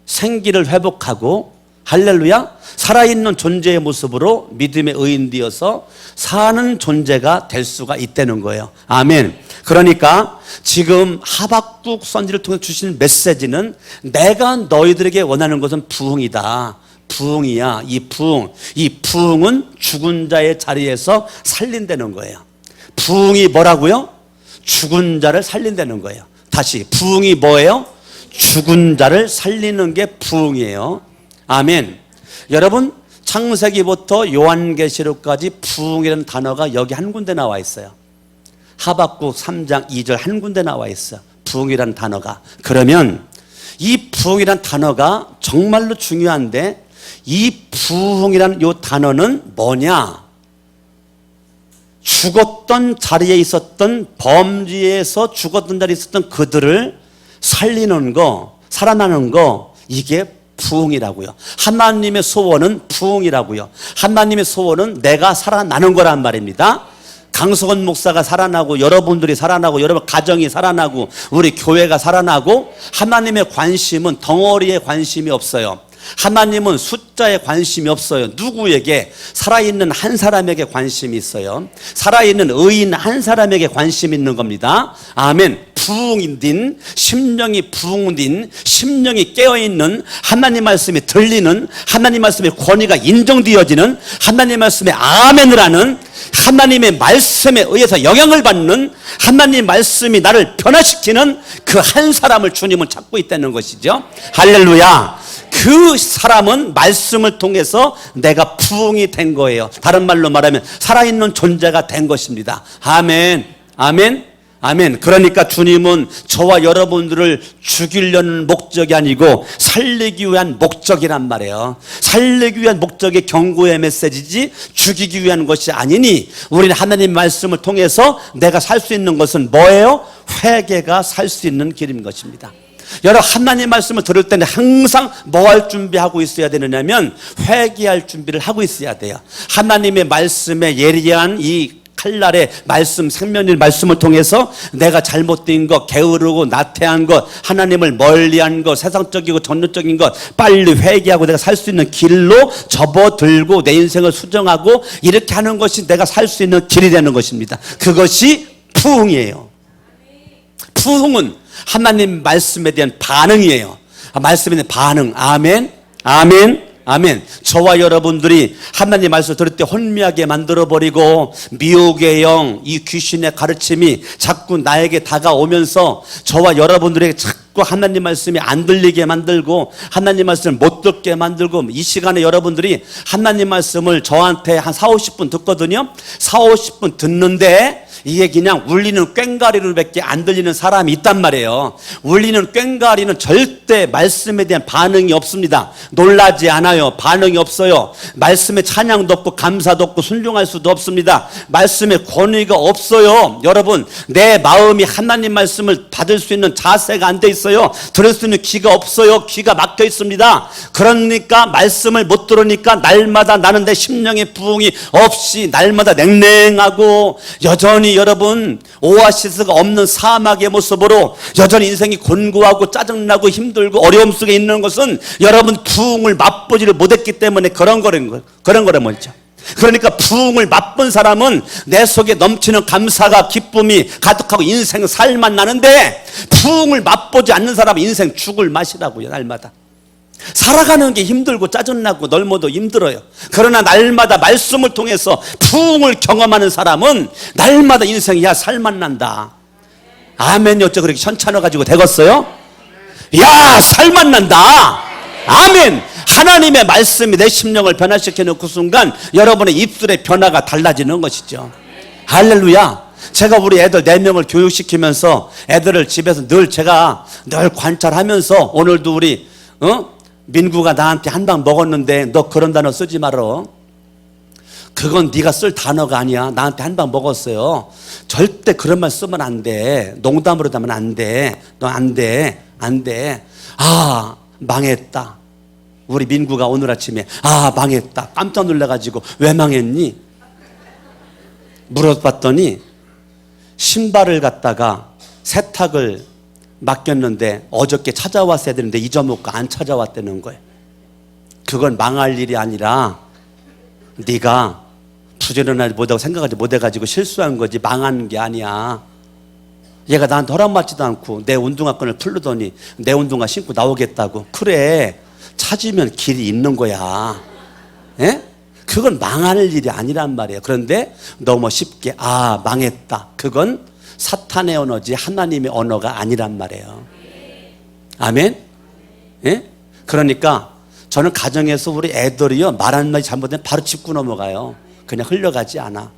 생기를 회복하고 할렐루야, 살아있는 존재의 모습으로 믿음의 의인 되어서 사는 존재가 될 수가 있다는 거예요. 아멘. 그러니까 지금 하박국 선지를 통해 주신 메시지는 내가 너희들에게 원하는 것은 부흥이다. 부흥이야. 이 부흥은 죽은 자의 자리에서 살린다는 거예요. 부흥이 뭐라고요? 죽은 자를 살린다는 거예요. 다시, 부흥이 뭐예요? 죽은 자를 살리는 게 부흥이에요. 아멘. 여러분, 창세기부터 요한계시록까지 부흥이라는 단어가 여기 한 군데 나와 있어요. 하박국 3장 2절 한 군데 나와 있어. 부흥이라는 단어가. 그러면 이 부흥이라는 단어가 정말로 중요한데 이 부흥이라는 이 단어는 뭐냐? 죽었던 자리에 있었던, 범죄에서 죽었던 자리에 있었던 그들을 살리는 거, 살아나는 거, 이게 부흥이라고요. 하나님의 소원은 부흥이라고요. 하나님의 소원은 내가 살아나는 거란 말입니다. 강석원 목사가 살아나고 여러분들이 살아나고 여러분 가정이 살아나고 우리 교회가 살아나고 하나님의 관심은 덩어리에 관심이 없어요. 하나님은 숫자에 관심이 없어요. 누구에게? 살아있는 한 사람에게 관심이 있어요. 살아있는 의인 한 사람에게 관심이 있는 겁니다. 아멘. 부흥인, 심령이 부흥인, 심령이 깨어있는, 하나님 말씀이 들리는, 하나님 말씀의 권위가 인정되어지는, 하나님 말씀에 아멘을 하는, 하나님의 말씀에 의해서 영향을 받는, 하나님 말씀이 나를 변화시키는 그 한 사람을 주님은 찾고 있다는 것이죠. 할렐루야. 그 사람은 말씀을 통해서 내가 부흥이 된 거예요. 다른 말로 말하면 살아있는 존재가 된 것입니다. 아멘. 아멘. 아멘. 그러니까 주님은 저와 여러분들을 죽이려는 목적이 아니고 살리기 위한 목적이란 말이에요. 살리기 위한 목적이 경고의 메시지지 죽이기 위한 것이 아니니 우리는 하나님 말씀을 통해서 내가 살 수 있는 것은 뭐예요? 회개가 살 수 있는 길인 것입니다. 여러분, 하나님 말씀을 들을 때는 항상 뭐 할 준비하고 있어야 되느냐면 회개할 준비를 하고 있어야 돼요. 하나님의 말씀에 예리한 이 칼날의 말씀, 생명의 말씀을 통해서 내가 잘못된 것, 게으르고 나태한 것, 하나님을 멀리한 것, 세상적이고 전능적인 것 빨리 회개하고 내가 살 수 있는 길로 접어들고 내 인생을 수정하고 이렇게 하는 것이 내가 살 수 있는 길이 되는 것입니다. 그것이 부흥이에요. 부흥은 하나님 말씀에 대한 반응이에요. 말씀에 대한 반응. 아멘, 아멘, 아멘. 저와 여러분들이 하나님 말씀을 들을 때 혼미하게 만들어버리고 미혹의 영, 이 귀신의 가르침이 자꾸 나에게 다가오면서 저와 여러분들에게 자꾸 하나님 말씀이 안 들리게 만들고 하나님 말씀을 못 듣게 만들고, 이 시간에 여러분들이 하나님 말씀을 저한테 한 4, 50분 듣거든요. 4, 50분 듣는데 이게 그냥 울리는 꽹과리로밖에 안 들리는 사람이 있단 말이에요. 울리는 꽹과리는 절대 말씀에 대한 반응이 없습니다. 놀라지 않아요. 반응이 없어요. 말씀에 찬양도 없고 감사도 없고 순종할 수도 없습니다. 말씀에 권위가 없어요. 여러분, 내 마음이 하나님 말씀을 받을 수 있는 자세가 안 돼 있어요. 들을 수 있는 귀가 없어요. 귀가 막혀 있습니다. 그러니까 말씀을 못 들으니까 날마다 나는 내 심령의 부흥이 없이 날마다 냉랭하고, 여전히 여러분 오아시스가 없는 사막의 모습으로 여전히 인생이 곤고하고 짜증나고 힘들고 어려움 속에 있는 것은 여러분 부흥을 맛보지를 못했기 때문에 그런 거라는 거죠. 그러니까 부흥을 맛본 사람은 내 속에 넘치는 감사가, 기쁨이 가득하고 인생 살만 나는데, 부흥을 맛보지 않는 사람은 인생 죽을 맛이라고요. 날마다 살아가는 게 힘들고 짜증나고 넓어도 힘들어요. 그러나 날마다 말씀을 통해서 부흥을 경험하는 사람은 날마다 인생이 야 살만 난다. 아멘. 어째 그렇게 현찬어 가지고 되겠어요? 야 살만 난다. 아멘. 하나님의 말씀이 내 심령을 변화시키는 그 순간 여러분의 입술의 변화가 달라지는 것이죠. 할렐루야. 제가 우리 애들 4명을 교육시키면서 애들을 집에서 제가 늘 관찰하면서, 오늘도 우리 민구가 나한테 한 방 먹었는데 너 그런 단어 쓰지 말어. 그건 네가 쓸 단어가 아니야. 나한테 한 방 먹었어요. 절대 그런 말 쓰면 안 돼. 농담으로 하면 안 돼. 너 안 돼. 안 돼. 아, 망했다. 우리 민구가 오늘 아침에 망했다. 깜짝 놀라가지고 왜 망했니? 물어봤더니 신발을 갖다가 세탁을 맡겼는데 어저께 찾아왔어야 되는데 잊어먹고 안 찾아왔다는 거예요. 그건 망할 일이 아니라 네가 부지런하지 못하고 생각하지 못해가지고 실수한 거지, 망한 게 아니야. 얘가 나한테 허락받지도 않고 내 운동화끈을 풀르더니 내 운동화 신고 나오겠다고. 그래, 찾으면 길이 있는 거야. 예? 그건 망할 일이 아니란 말이에요. 그런데 너무 쉽게 망했다. 그건 사탄의 언어지 하나님의 언어가 아니란 말이에요. 아멘? 예? 그러니까 저는 가정에서 우리 애들이요, 말 한마디 잘못되면 바로 짚고 넘어가요. 그냥 흘러가지 않아.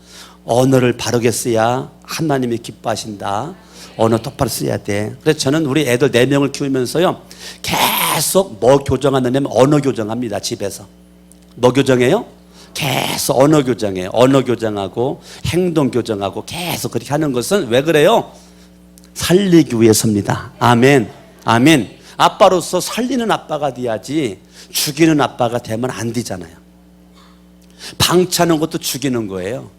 언어를 바르게 써야 하나님이 기뻐하신다. 언어 똑바로 써야 돼. 그래서 저는 우리 애들 4명을 키우면서요, 계속 뭐 교정하느냐면 언어 교정합니다. 집에서. 뭐 교정해요? 계속 언어 교정해요. 언어 교정하고 행동 교정하고 계속 그렇게 하는 것은 왜 그래요? 살리기 위해서입니다. 아멘. 아멘. 아빠로서 살리는 아빠가 돼야지 죽이는 아빠가 되면 안 되잖아요. 방치하는 것도 죽이는 거예요.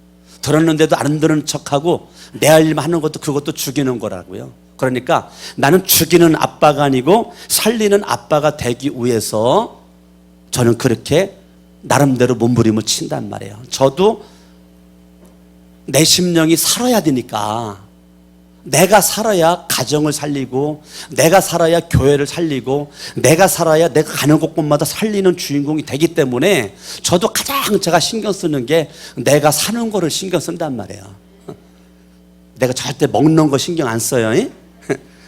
들었는데도 안 들은 척하고 내 할 일만 하는 것도 그것도 죽이는 거라고요. 그러니까 나는 죽이는 아빠가 아니고 살리는 아빠가 되기 위해서 저는 그렇게 나름대로 몸부림을 친단 말이에요. 저도 내 심령이 살아야 되니까, 내가 살아야 가정을 살리고, 내가 살아야 교회를 살리고, 내가 살아야 내가 가는 곳곳마다 살리는 주인공이 되기 때문에 저도 가장 제가 신경 쓰는 게 내가 사는 거를 신경 쓴단 말이에요. 내가 절대 먹는 거 신경 안 써요.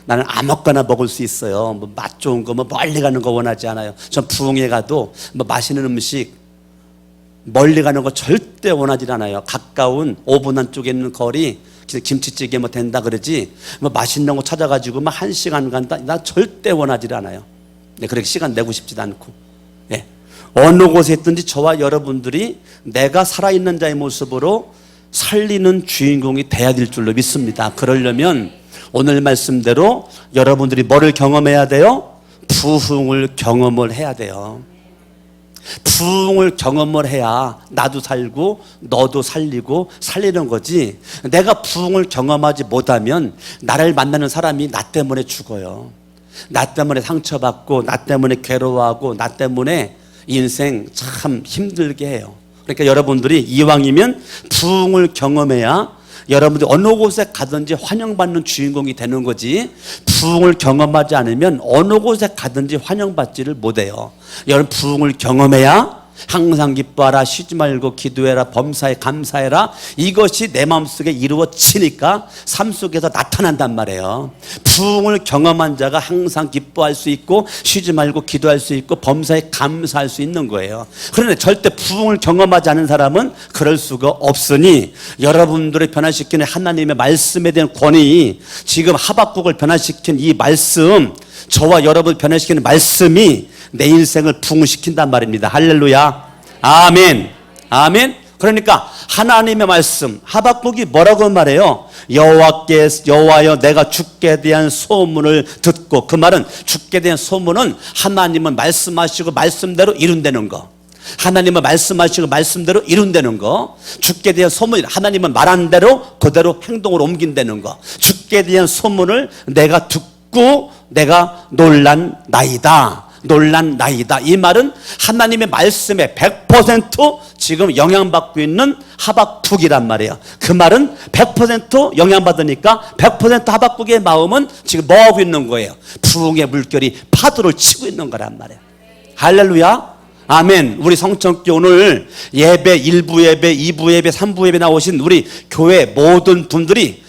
나는 아무거나 먹을 수 있어요. 뭐 맛 좋은 거, 뭐 멀리 가는 거 원하지 않아요. 전 부흥회 가도 뭐 맛있는 음식, 멀리 가는 거 절대 원하지 않아요. 가까운 5분 안쪽에 있는 거리, 김치찌개 뭐 된다 그러지, 뭐 맛있는 거 찾아가지고 막 1시간 간다, 나 절대 원하지 않아요. 네, 그렇게 시간 내고 싶지도 않고. 네. 어느 곳에 있든지 저와 여러분들이 내가 살아있는 자의 모습으로 살리는 주인공이 돼야 될 줄로 믿습니다. 그러려면 오늘 말씀대로 여러분들이 뭐를 경험해야 돼요? 부흥을 경험을 해야 돼요. 부흥을 경험을 해야 나도 살고 너도 살리고 살리는 거지, 내가 부흥을 경험하지 못하면 나를 만나는 사람이 나 때문에 죽어요. 나 때문에 상처받고, 나 때문에 괴로워하고, 나 때문에 인생 참 힘들게 해요. 그러니까 여러분들이 이왕이면 부흥을 경험해야 여러분들이 어느 곳에 가든지 환영받는 주인공이 되는 거지, 부흥을 경험하지 않으면 어느 곳에 가든지 환영받지를 못해요. 여러분, 부흥을 경험해야 항상 기뻐하라, 쉬지 말고 기도해라, 범사에 감사해라, 이것이 내 마음속에 이루어지니까 삶 속에서 나타난단 말이에요. 부흥을 경험한 자가 항상 기뻐할 수 있고 쉬지 말고 기도할 수 있고 범사에 감사할 수 있는 거예요. 그런데 절대 부흥을 경험하지 않은 사람은 그럴 수가 없으니, 여러분들을 변화시키는 하나님의 말씀에 대한 권위, 지금 하박국을 변화시킨 이 말씀, 저와 여러분을 변화시키는 말씀이 내 인생을 부흥시킨단 말입니다. 할렐루야. 아멘. 아멘. 그러니까 하나님의 말씀, 하박국이 뭐라고 말해요? 여호와여, 내가 주께 대한 소문을 듣고, 그 말은 주께 대한 소문은 하나님은 말씀하시고 말씀대로 이룬다는 거, 하나님은 말씀하시고 말씀대로 이룬다는 거, 주께 대한 소문, 하나님은 말한 대로 그대로 행동으로 옮긴다는 거, 주께 대한 소문을 내가 듣고 내가 놀란 나이다. 이 말은 하나님의 말씀에 100% 지금 영향받고 있는 하박국이란 말이에요. 그 말은 100% 영향받으니까 100% 하박국의 마음은 지금 뭐 하고 있는 거예요? 부흥의 물결이 파도를 치고 있는 거란 말이에요. 할렐루야. 아멘. 우리 성천교 오늘 예배, 1부 예배, 2부 예배, 3부 예배 나오신 우리 교회 모든 분들이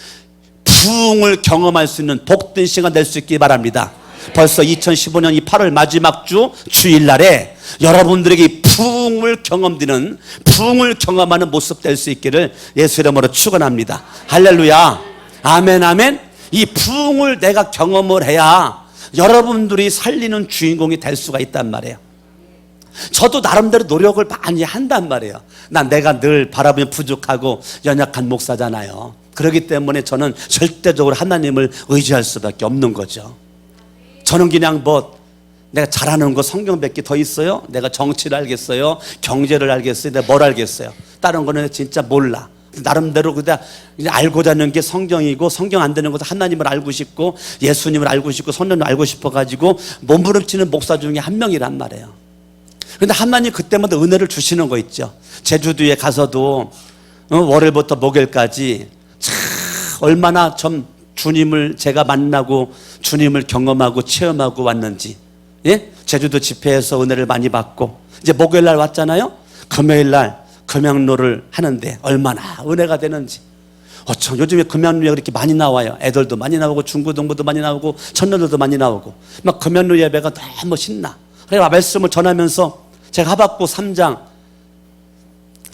부흥을 경험할 수 있는 복된 시간 될 수 있기 바랍니다. 벌써 2015년 이 8월 마지막 주 주일날에 여러분들에게 부흥을 경험하는 모습 될 수 있기를 예수 이름으로 축원합니다. 할렐루야. 아멘. 아멘. 이 부흥을 내가 경험을 해야 여러분들이 살리는 주인공이 될 수가 있단 말이에요. 저도 나름대로 노력을 많이 한단 말이에요. 내가 늘 바라보면 부족하고 연약한 목사잖아요. 그렇기 때문에 저는 절대적으로 하나님을 의지할 수밖에 없는 거죠. 저는 그냥 내가 잘하는 거 성경밖에 더 있어요? 내가 정치를 알겠어요? 경제를 알겠어요? 내가 뭘 알겠어요? 다른 거는 진짜 몰라. 나름대로 그냥 알고자 하는 게 성경이고, 성경 안 되는 것은 하나님을 알고 싶고 예수님을 알고 싶고 성령을 알고 싶어가지고 몸부림치는 목사 중에 한 명이란 말이에요. 그런데 하나님 그때마다 은혜를 주시는 거 있죠. 제주도에 가서도 월요일부터 목요일까지 참 얼마나 좀 주님을 제가 만나고 주님을 경험하고 체험하고 왔는지, 예? 제주도 집회에서 은혜를 많이 받고, 이제 목요일 날 왔잖아요. 금요일 날 금양로를 하는데 얼마나 은혜가 되는지. 어쩜 요즘에 금양로에 그렇게 많이 나와요. 애들도 많이 나오고 중고등부도 많이 나오고 청년들도 많이 나오고 막 금양로 예배가 너무 신나. 그래서 말씀을 전하면서 제가 하박국 3장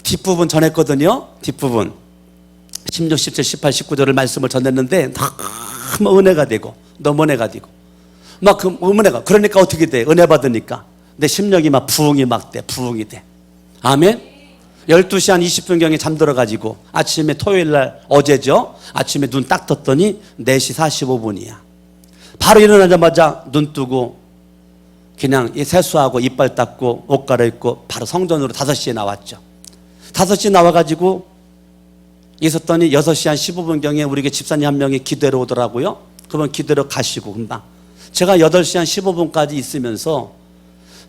뒷부분 전했거든요. 뒷부분 16, 17, 18, 19절을 말씀을 전했는데 너무 은혜가 되고 막 그 은혜가, 그러니까 어떻게 돼? 은혜 받으니까 내 심령이 막 부흥이 돼. 아멘. 12시 한 20분경에 잠들어가지고 아침에 토요일 날, 어제죠, 아침에 눈 딱 떴더니 4시 45분이야 바로 일어나자마자 눈 뜨고 그냥 세수하고 이빨 닦고 옷 갈아입고 바로 성전으로 5시에 나왔죠. 5시에 나와가지고 있었더니 6시 한 15분경에 우리 집사님 한 명이 기도로 오더라고요. 그분 기도로 가시고 금방. 제가 8시 한 15분까지 있으면서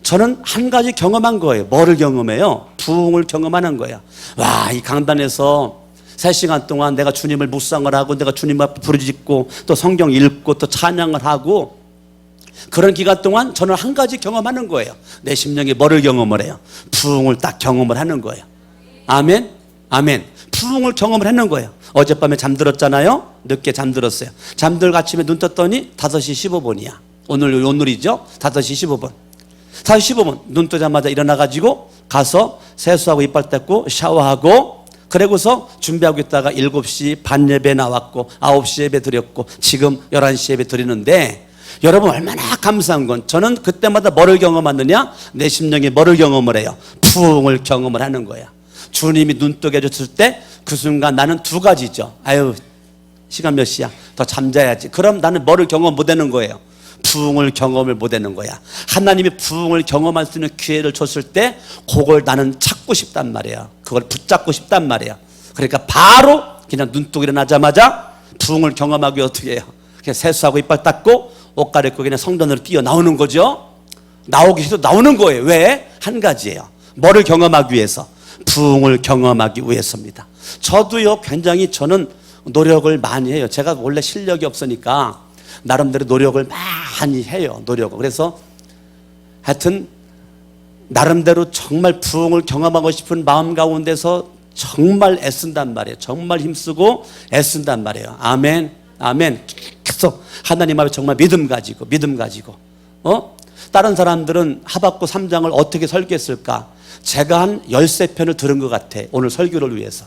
저는 한 가지 경험한 거예요. 뭐를 경험해요? 부흥을 경험하는 거예요. 와, 이 강단에서 3시간 동안 내가 주님을 묵상을 하고 내가 주님 앞에 부르짖고 또 성경 읽고 또 찬양을 하고, 그런 기간 동안 저는 한 가지 경험하는 거예요. 내 심령이 뭐를 경험을 해요? 부흥을 딱 경험을 하는 거예요. 아멘. 아멘. 부흥을 경험을 하는 거예요. 어젯밤에 잠들었잖아요. 늦게 잠들었어요. 잠들고 아침에 눈 떴더니 5시 15분이야 오늘이죠. 5시 15분 5시 15분 눈 뜨자마자 일어나가지고 가서 세수하고 이빨 닦고 샤워하고, 그러고서 준비하고 있다가 7시 반 예배 나왔고 9시 예배 드렸고 지금 11시 예배 드리는데, 여러분 얼마나 감사한 건, 저는 그때마다 뭐를 경험하느냐? 내 심령이 뭐를 경험을 해요? 부흥을 경험을 하는 거야. 주님이 눈 뜨게 해줬을 때 그 순간 나는 2가지죠. 아유, 시간 몇 시야? 더 잠자야지. 그럼 나는 뭐를 경험 못하는 거예요? 부흥을 경험을 못하는 거야. 하나님이 부흥을 경험할 수 있는 기회를 줬을 때 그걸 나는 찾고 싶단 말이야. 그걸 붙잡고 싶단 말이야. 그러니까 바로 그냥 눈 뜨고 일어나자마자 부흥을 경험하기 어떻게 해요? 그냥 세수하고 이빨 닦고 옷 갈아입고 그냥 성전으로 뛰어나오는 거죠. 나오기 싫어도 나오는 거예요. 왜? 한 가지예요. 뭐를 경험하기 위해서? 부흥을 경험하기 위해서입니다. 저도요, 굉장히 저는 노력을 많이 해요. 제가 원래 실력이 없으니까 나름대로 노력을 많이 해요. 노력을. 그래서 하여튼 나름대로 정말 부흥을 경험하고 싶은 마음 가운데서 정말 애쓴단 말이에요. 정말 힘쓰고 애쓴단 말이에요. 아멘, 아멘. 계속 하나님 앞에 정말 믿음 가지고. 다른 사람들은 하박국 3장을 어떻게 설교했을까? 제가 한 13편을 들은 것 같아. 오늘 설교를 위해서.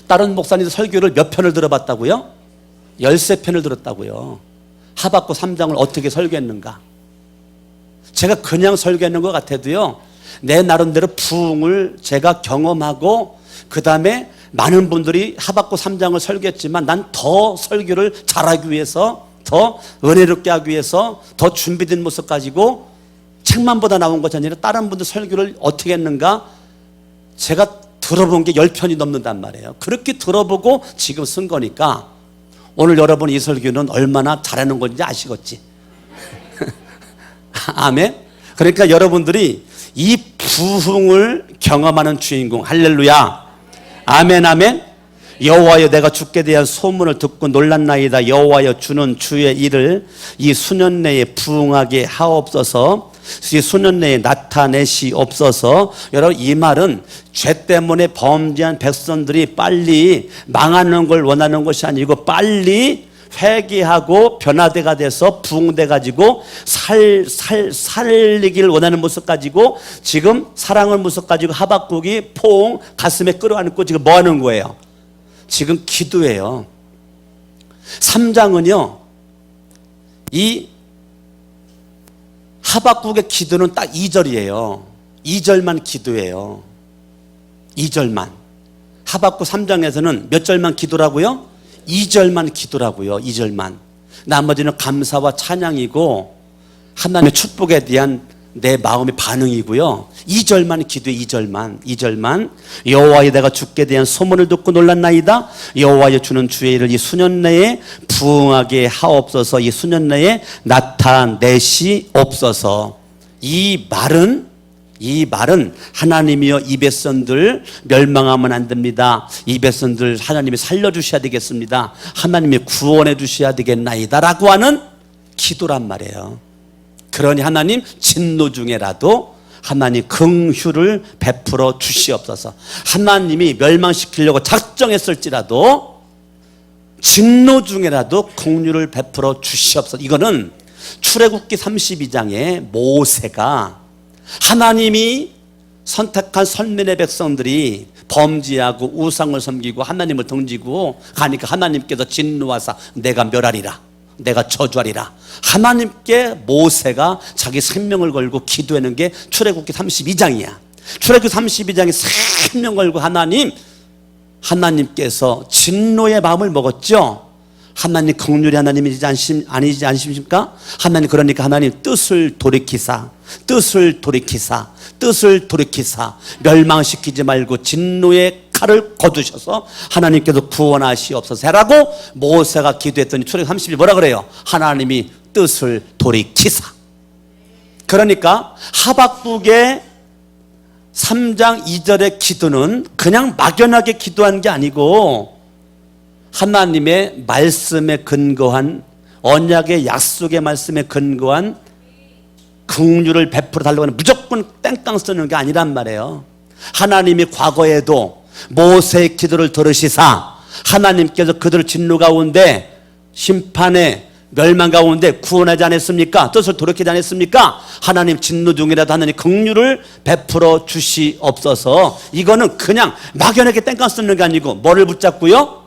다른 목사님들 설교를 몇 편을 들어봤다고요? 13편을 들었다고요. 하박국 3장을 어떻게 설교했는가? 제가 그냥 설교했는 것 같아도요, 내 나름대로 부흥을 제가 경험하고 그 다음에 많은 분들이 하박국 3장을 설교했지만 난 더 설교를 잘하기 위해서, 더 은혜롭게 하기 위해서 더 준비된 모습 가지고 책만보다 나온 것이 아니라 다른 분들 설교를 어떻게 했는가 제가 들어본 게 10편이 넘는단 말이에요. 그렇게 들어보고 지금 쓴 거니까 오늘 여러분 이 설교는 얼마나 잘하는 건지 아시겠지? 아멘. 그러니까 여러분들이 이 부흥을 경험하는 주인공, 할렐루야, 아멘, 아멘. 여호와여, 내가 주께 대한 소문을 듣고 놀랐나이다. 여호와여, 주는 주의 일을 이 수년 내에 부흥하게 하옵소서. 이 수년 내에 나타내시옵소서. 여러분, 이 말은 죄 때문에 범죄한 백성들이 빨리 망하는 걸 원하는 것이 아니고 빨리 회개하고 변화대가 돼서 부흥돼 가지고 살리기를 원하는 모습 가지고 지금 사랑을 모습 가지고 하박국이 포옹 가슴에 끌어안고 지금 뭐 하는 거예요? 지금 기도해요. 3장은요, 이 하박국의 기도는 딱 2절이에요. 2절만 기도해요. 2절만. 하박국 3장에서는 몇 절만 기도라고요? 2절만 기도라고요. 2절만. 나머지는 감사와 찬양이고 하나님의 축복에 대한 내 마음의 반응이고요. 2절만 기도해. 2절만. 여호와여, 내가 주께 대한 소문을 듣고 놀랐나이다. 여호와여, 주는 주의 일을 이 수년 내에 부흥하게 하옵소서. 이 수년 내에 나타내시옵소서. 이 말은 하나님이여, 이 백성들 멸망하면 안 됩니다. 이 백성들 하나님이 살려주셔야 되겠습니다. 하나님이 구원해 주셔야 되겠나이다 라고 하는 기도란 말이에요. 그러니 하나님 진노 중에라도 하나님 긍휼을 베풀어 주시옵소서. 하나님이 멸망시키려고 작정했을지라도 진노 중에라도 긍휼을 베풀어 주시옵소서. 이거는 출애굽기 32장에 모세가 하나님이 선택한 선민의 백성들이 범죄하고 우상을 섬기고 하나님을 등지고 가니까 하나님께서 진노하사 내가 멸하리라, 내가 저주하리라. 하나님께 모세가 자기 생명을 걸고 기도하는 게 출애굽기 32장이야. 출애굽기 32장에 생명 걸고 하나님께서 진노의 마음을 먹었죠. 하나님 긍휼이 하나님이지 아니지 않으십니까? 하나님, 그러니까 하나님 뜻을 돌이키사 멸망시키지 말고 진노의 칼을 거두셔서 하나님께서 구원하시옵소서 라고 모세가 기도했더니 출애굽기 30일 뭐라 그래요? 하나님이 뜻을 돌이키사. 그러니까 하박국의 3장 2절의 기도는 그냥 막연하게 기도한 게 아니고 하나님의 말씀에 근거한, 언약의 약속의 말씀에 근거한 긍휼을 베풀어 달라고 하는 무조건 땡깡 쓰는 게 아니란 말이에요. 하나님이 과거에도 모세의 기도를 들으시사 하나님께서 그들을 진노 가운데 심판의 멸망 가운데 구원하지 않았습니까? 뜻을 돌이키지 않았습니까? 하나님 진노 중이라도 하나님 긍휼을 베풀어 주시옵소서. 이거는 그냥 막연하게 땡깡 쓰는 게 아니고 뭐를 붙잡고요?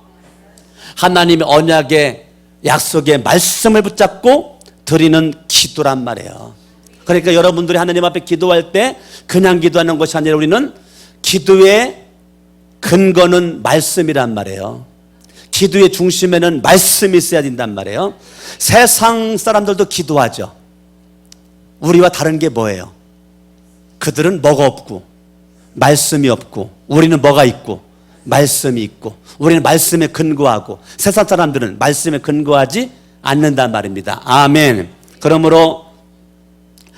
하나님의 언약의 약속의 말씀을 붙잡고 드리는 기도란 말이에요. 그러니까 여러분들이 하나님 앞에 기도할 때 그냥 기도하는 것이 아니라 우리는 기도의 근거는 말씀이란 말이에요. 기도의 중심에는 말씀이 있어야 된단 말이에요. 세상 사람들도 기도하죠. 우리와 다른 게 뭐예요? 그들은 뭐가 없고 말씀이 없고, 우리는 뭐가 있고 말씀이 있고, 우리는 말씀에 근거하고, 세상 사람들은 말씀에 근거하지 않는단 말입니다. 아멘. 그러므로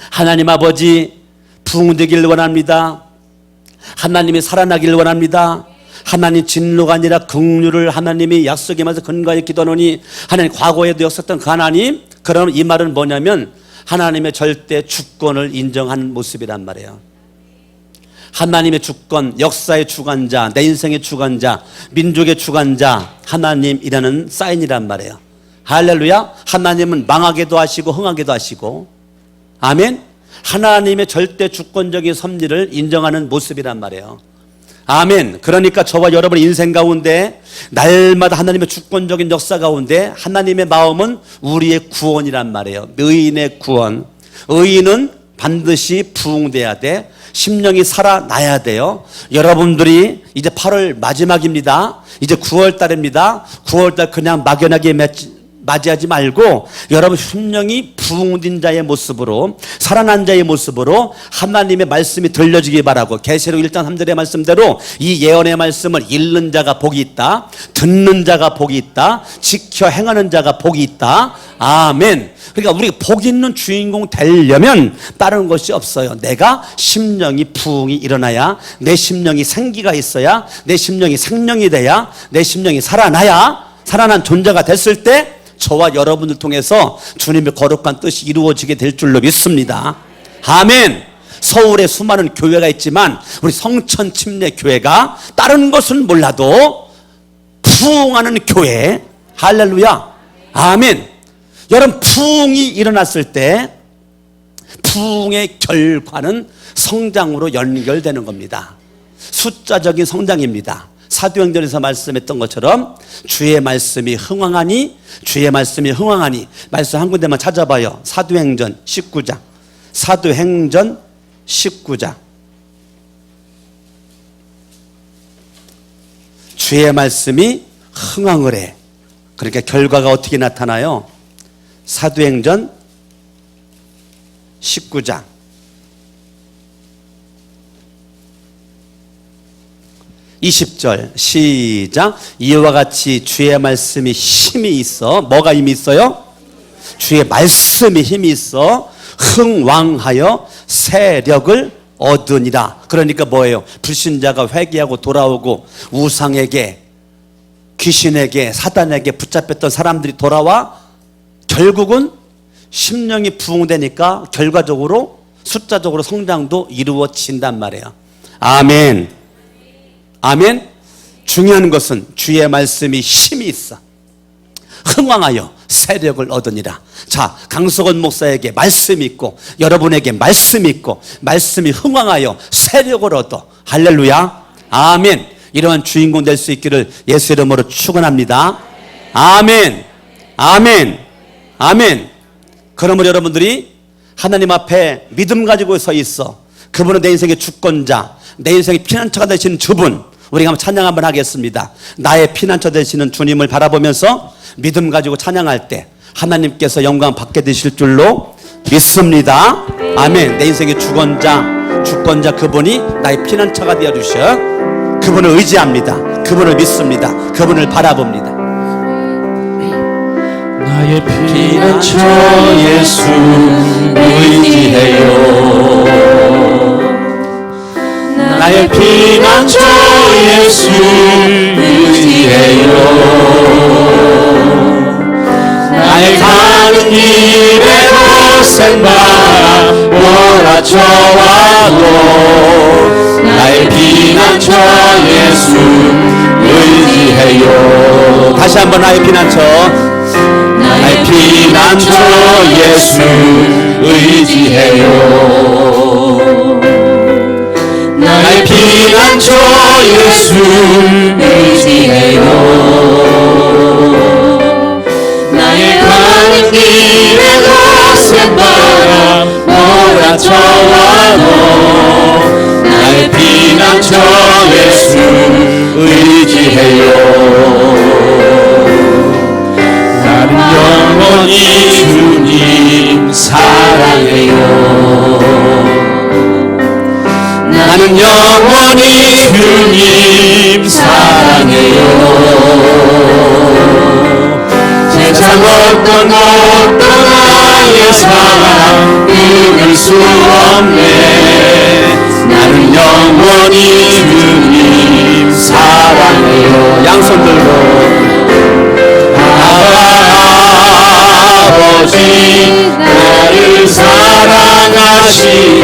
하나님 아버지 부흥되길 원합니다. 하나님이 살아나길 원합니다. 하나님 진노가 아니라 긍휼을 하나님이 약속에 맞서 근거하여 기도하노니 하나님 과거에도 역사했던 그 하나님. 그럼 이 말은 뭐냐면 하나님의 절대 주권을 인정하는 모습이란 말이에요. 하나님의 주권, 역사의 주관자, 내 인생의 주관자, 민족의 주관자 하나님이라는 사인이란 말이에요. 할렐루야. 하나님은 망하게도 하시고 흥하게도 하시고, 아멘. 하나님의 절대 주권적인 섭리를 인정하는 모습이란 말이에요. 아멘. 그러니까 저와 여러분 인생 가운데 날마다 하나님의 주권적인 역사 가운데 하나님의 마음은 우리의 구원이란 말이에요. 의인의 구원. 의인은 반드시 부흥돼야 돼. 심령이 살아나야 돼요. 여러분들이 이제 8월 마지막입니다. 이제 9월 달입니다. 9월 달 그냥 막연하게 맞이하지 말고 여러분 심령이 부흥된 자의 모습으로, 살아난 자의 모습으로 하나님의 말씀이 들려지기 바라고, 계시록 1장 3절의 말씀대로 이 예언의 말씀을 읽는 자가 복이 있다, 듣는 자가 복이 있다, 지켜 행하는 자가 복이 있다. 아멘. 그러니까 우리 복 있는 주인공 되려면 다른 것이 없어요. 내가 심령이 부흥이 일어나야, 내 심령이 생기가 있어야, 내 심령이 생명이 돼야, 내 심령이 살아나야, 살아난 존재가 됐을 때 저와 여러분을 통해서 주님의 거룩한 뜻이 이루어지게 될 줄로 믿습니다. 아멘. 서울에 수많은 교회가 있지만 우리 성천 침례 교회가 다른 것은 몰라도 부흥하는 교회. 할렐루야. 아멘. 여러분, 부흥이 일어났을 때 부흥의 결과는 성장으로 연결되는 겁니다. 숫자적인 성장입니다. 사도행전에서 말씀했던 것처럼 주의 말씀이 흥왕하니, 주의 말씀이 흥왕하니. 말씀 한 군데만 찾아봐요. 사도행전 19장. 사도행전 19장. 주의 말씀이 흥왕을 해. 그러니까 결과가 어떻게 나타나요? 사도행전 19장 20절 시작. 이와 같이 주의 말씀이 힘이 있어. 뭐가 힘이 있어요? 주의 말씀이 힘이 있어 흥왕하여 세력을 얻으니라. 그러니까 뭐예요? 불신자가 회개하고 돌아오고 우상에게, 귀신에게, 사단에게 붙잡혔던 사람들이 돌아와 결국은 심령이 부흥되니까 결과적으로 숫자적으로 성장도 이루어진단 말이에요. 아멘. 아멘. 중요한 것은 주의 말씀이 힘이 있어 흥왕하여 세력을 얻으니라. 자, 강석원 목사에게 말씀이 있고 여러분에게 말씀이 있고 말씀이 흥왕하여 세력을 얻어. 할렐루야. 아멘. 이러한 주인공 될 수 있기를 예수 이름으로 축원합니다. 아멘. 아멘. 아멘. 그러므로 여러분들이 하나님 앞에 믿음 가지고 서 있어. 그분은 내 인생의 주권자, 내 인생의 피난처가 되시는 주분. 우리가 한번 찬양 한번 하겠습니다. 나의 피난처 되시는 주님을 바라보면서 믿음 가지고 찬양할 때 하나님께서 영광 받게 되실 줄로 믿습니다. 아멘. 내 인생의 주권자 그분이 나의 피난처가 되어주셔. 그분을 의지합니다. 그분을 믿습니다. 그분을 바라봅니다. 나의 피난처 예수 의지해요. 나의 피난처 예수 의지해요. 나의 가는 길에 거센 바람 몰아쳐와도 나의 피난처 예수 의지해요. 다시 한번 나의 피난처, 나의 피난처 예수 의지해요. 나의 피난처 예수 의지해요. 나의 가는 길에 거센 바람 몰아쳐와도 나의 피난처 예수 의지해요. 나는 영원히 주님 사랑해요. 나는 영원히 주님 사랑해요. 세상 어떤 나의 사랑 끊을 수 없네. 나는 영원히 주님 사랑이요 양손 들고 아버지 나를 사랑하시니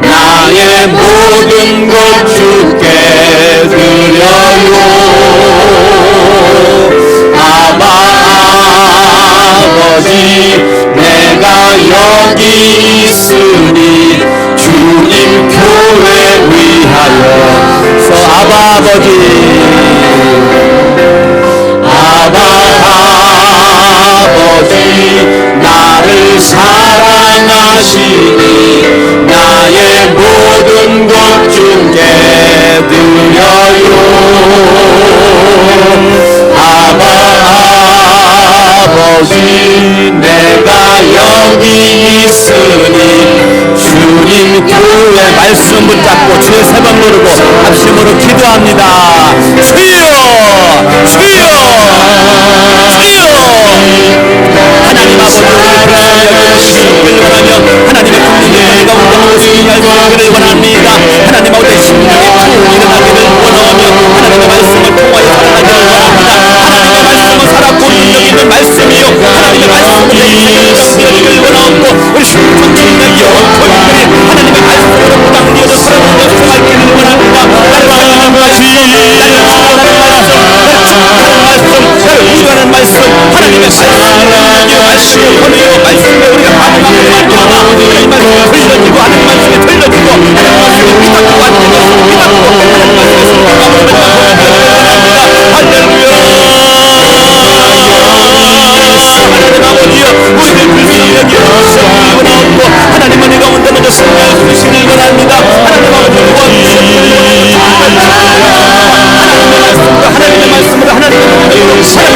나의 모든 것 주께 드려요 아버지 내가 여기 있으니 주님 교회 위하여 아버지 아버지 나를 사랑하시니 나의 모든 것 주께 드려요 아버지 내가 여기 있으니 주님 교회 말씀 붙잡고 주의 세 번 부르고 합심으로 기도합니다. 주여 주여 주여 하나님 아버지 원하며 하나님의 국민의 가운데 모습이 열리기를 원합니다. 하나님 아버지 심령의 부흥이 일어나기를 원하며 하나님의 말씀을 통하여 살아가기를 원합니다. 하나님의 말씀은 살았고 능력 있는 말씀이요 하나님의 말씀은 내 인생을 되어지기를 원하고 우리 충청의 영토인들이 하나님의 말씀으로 무당되어서 살아가며 살아가기를 원합니다. 나를 사랑하는 말씀 나를 축복하는 말씀 나를 우주하는 말씀 하나님의 말씀을 보내요 말씀에 우리가 반응하는 말씀이 들려지고 하는 말씀이 들려지고 하는 말씀이 믿고 하는 것을 믿고 하는 말씀에 순종하고 할렐루야 하나님 아버지여 우리들 불쌍하게 여기시기를 원하고 하나님 은혜 가운데 먼저 승리해 주시기를 원합니다. 하나님 아버지 하나님의 말씀으로 하나님의 말씀이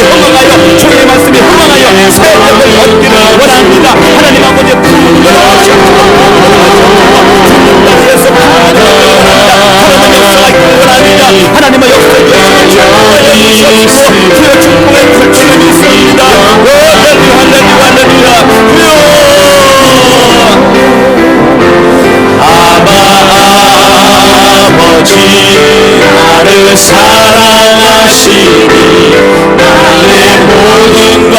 흥황하여 주의 말씀이 흥황하여 새벽을 얻기를 원합니다. 하나님 아버지 하나님의 역사에 주시옵시고 주의 축복의 불길을 믿습니다. 할렐루야 아버지 나를 사랑하시니 나의 모든 것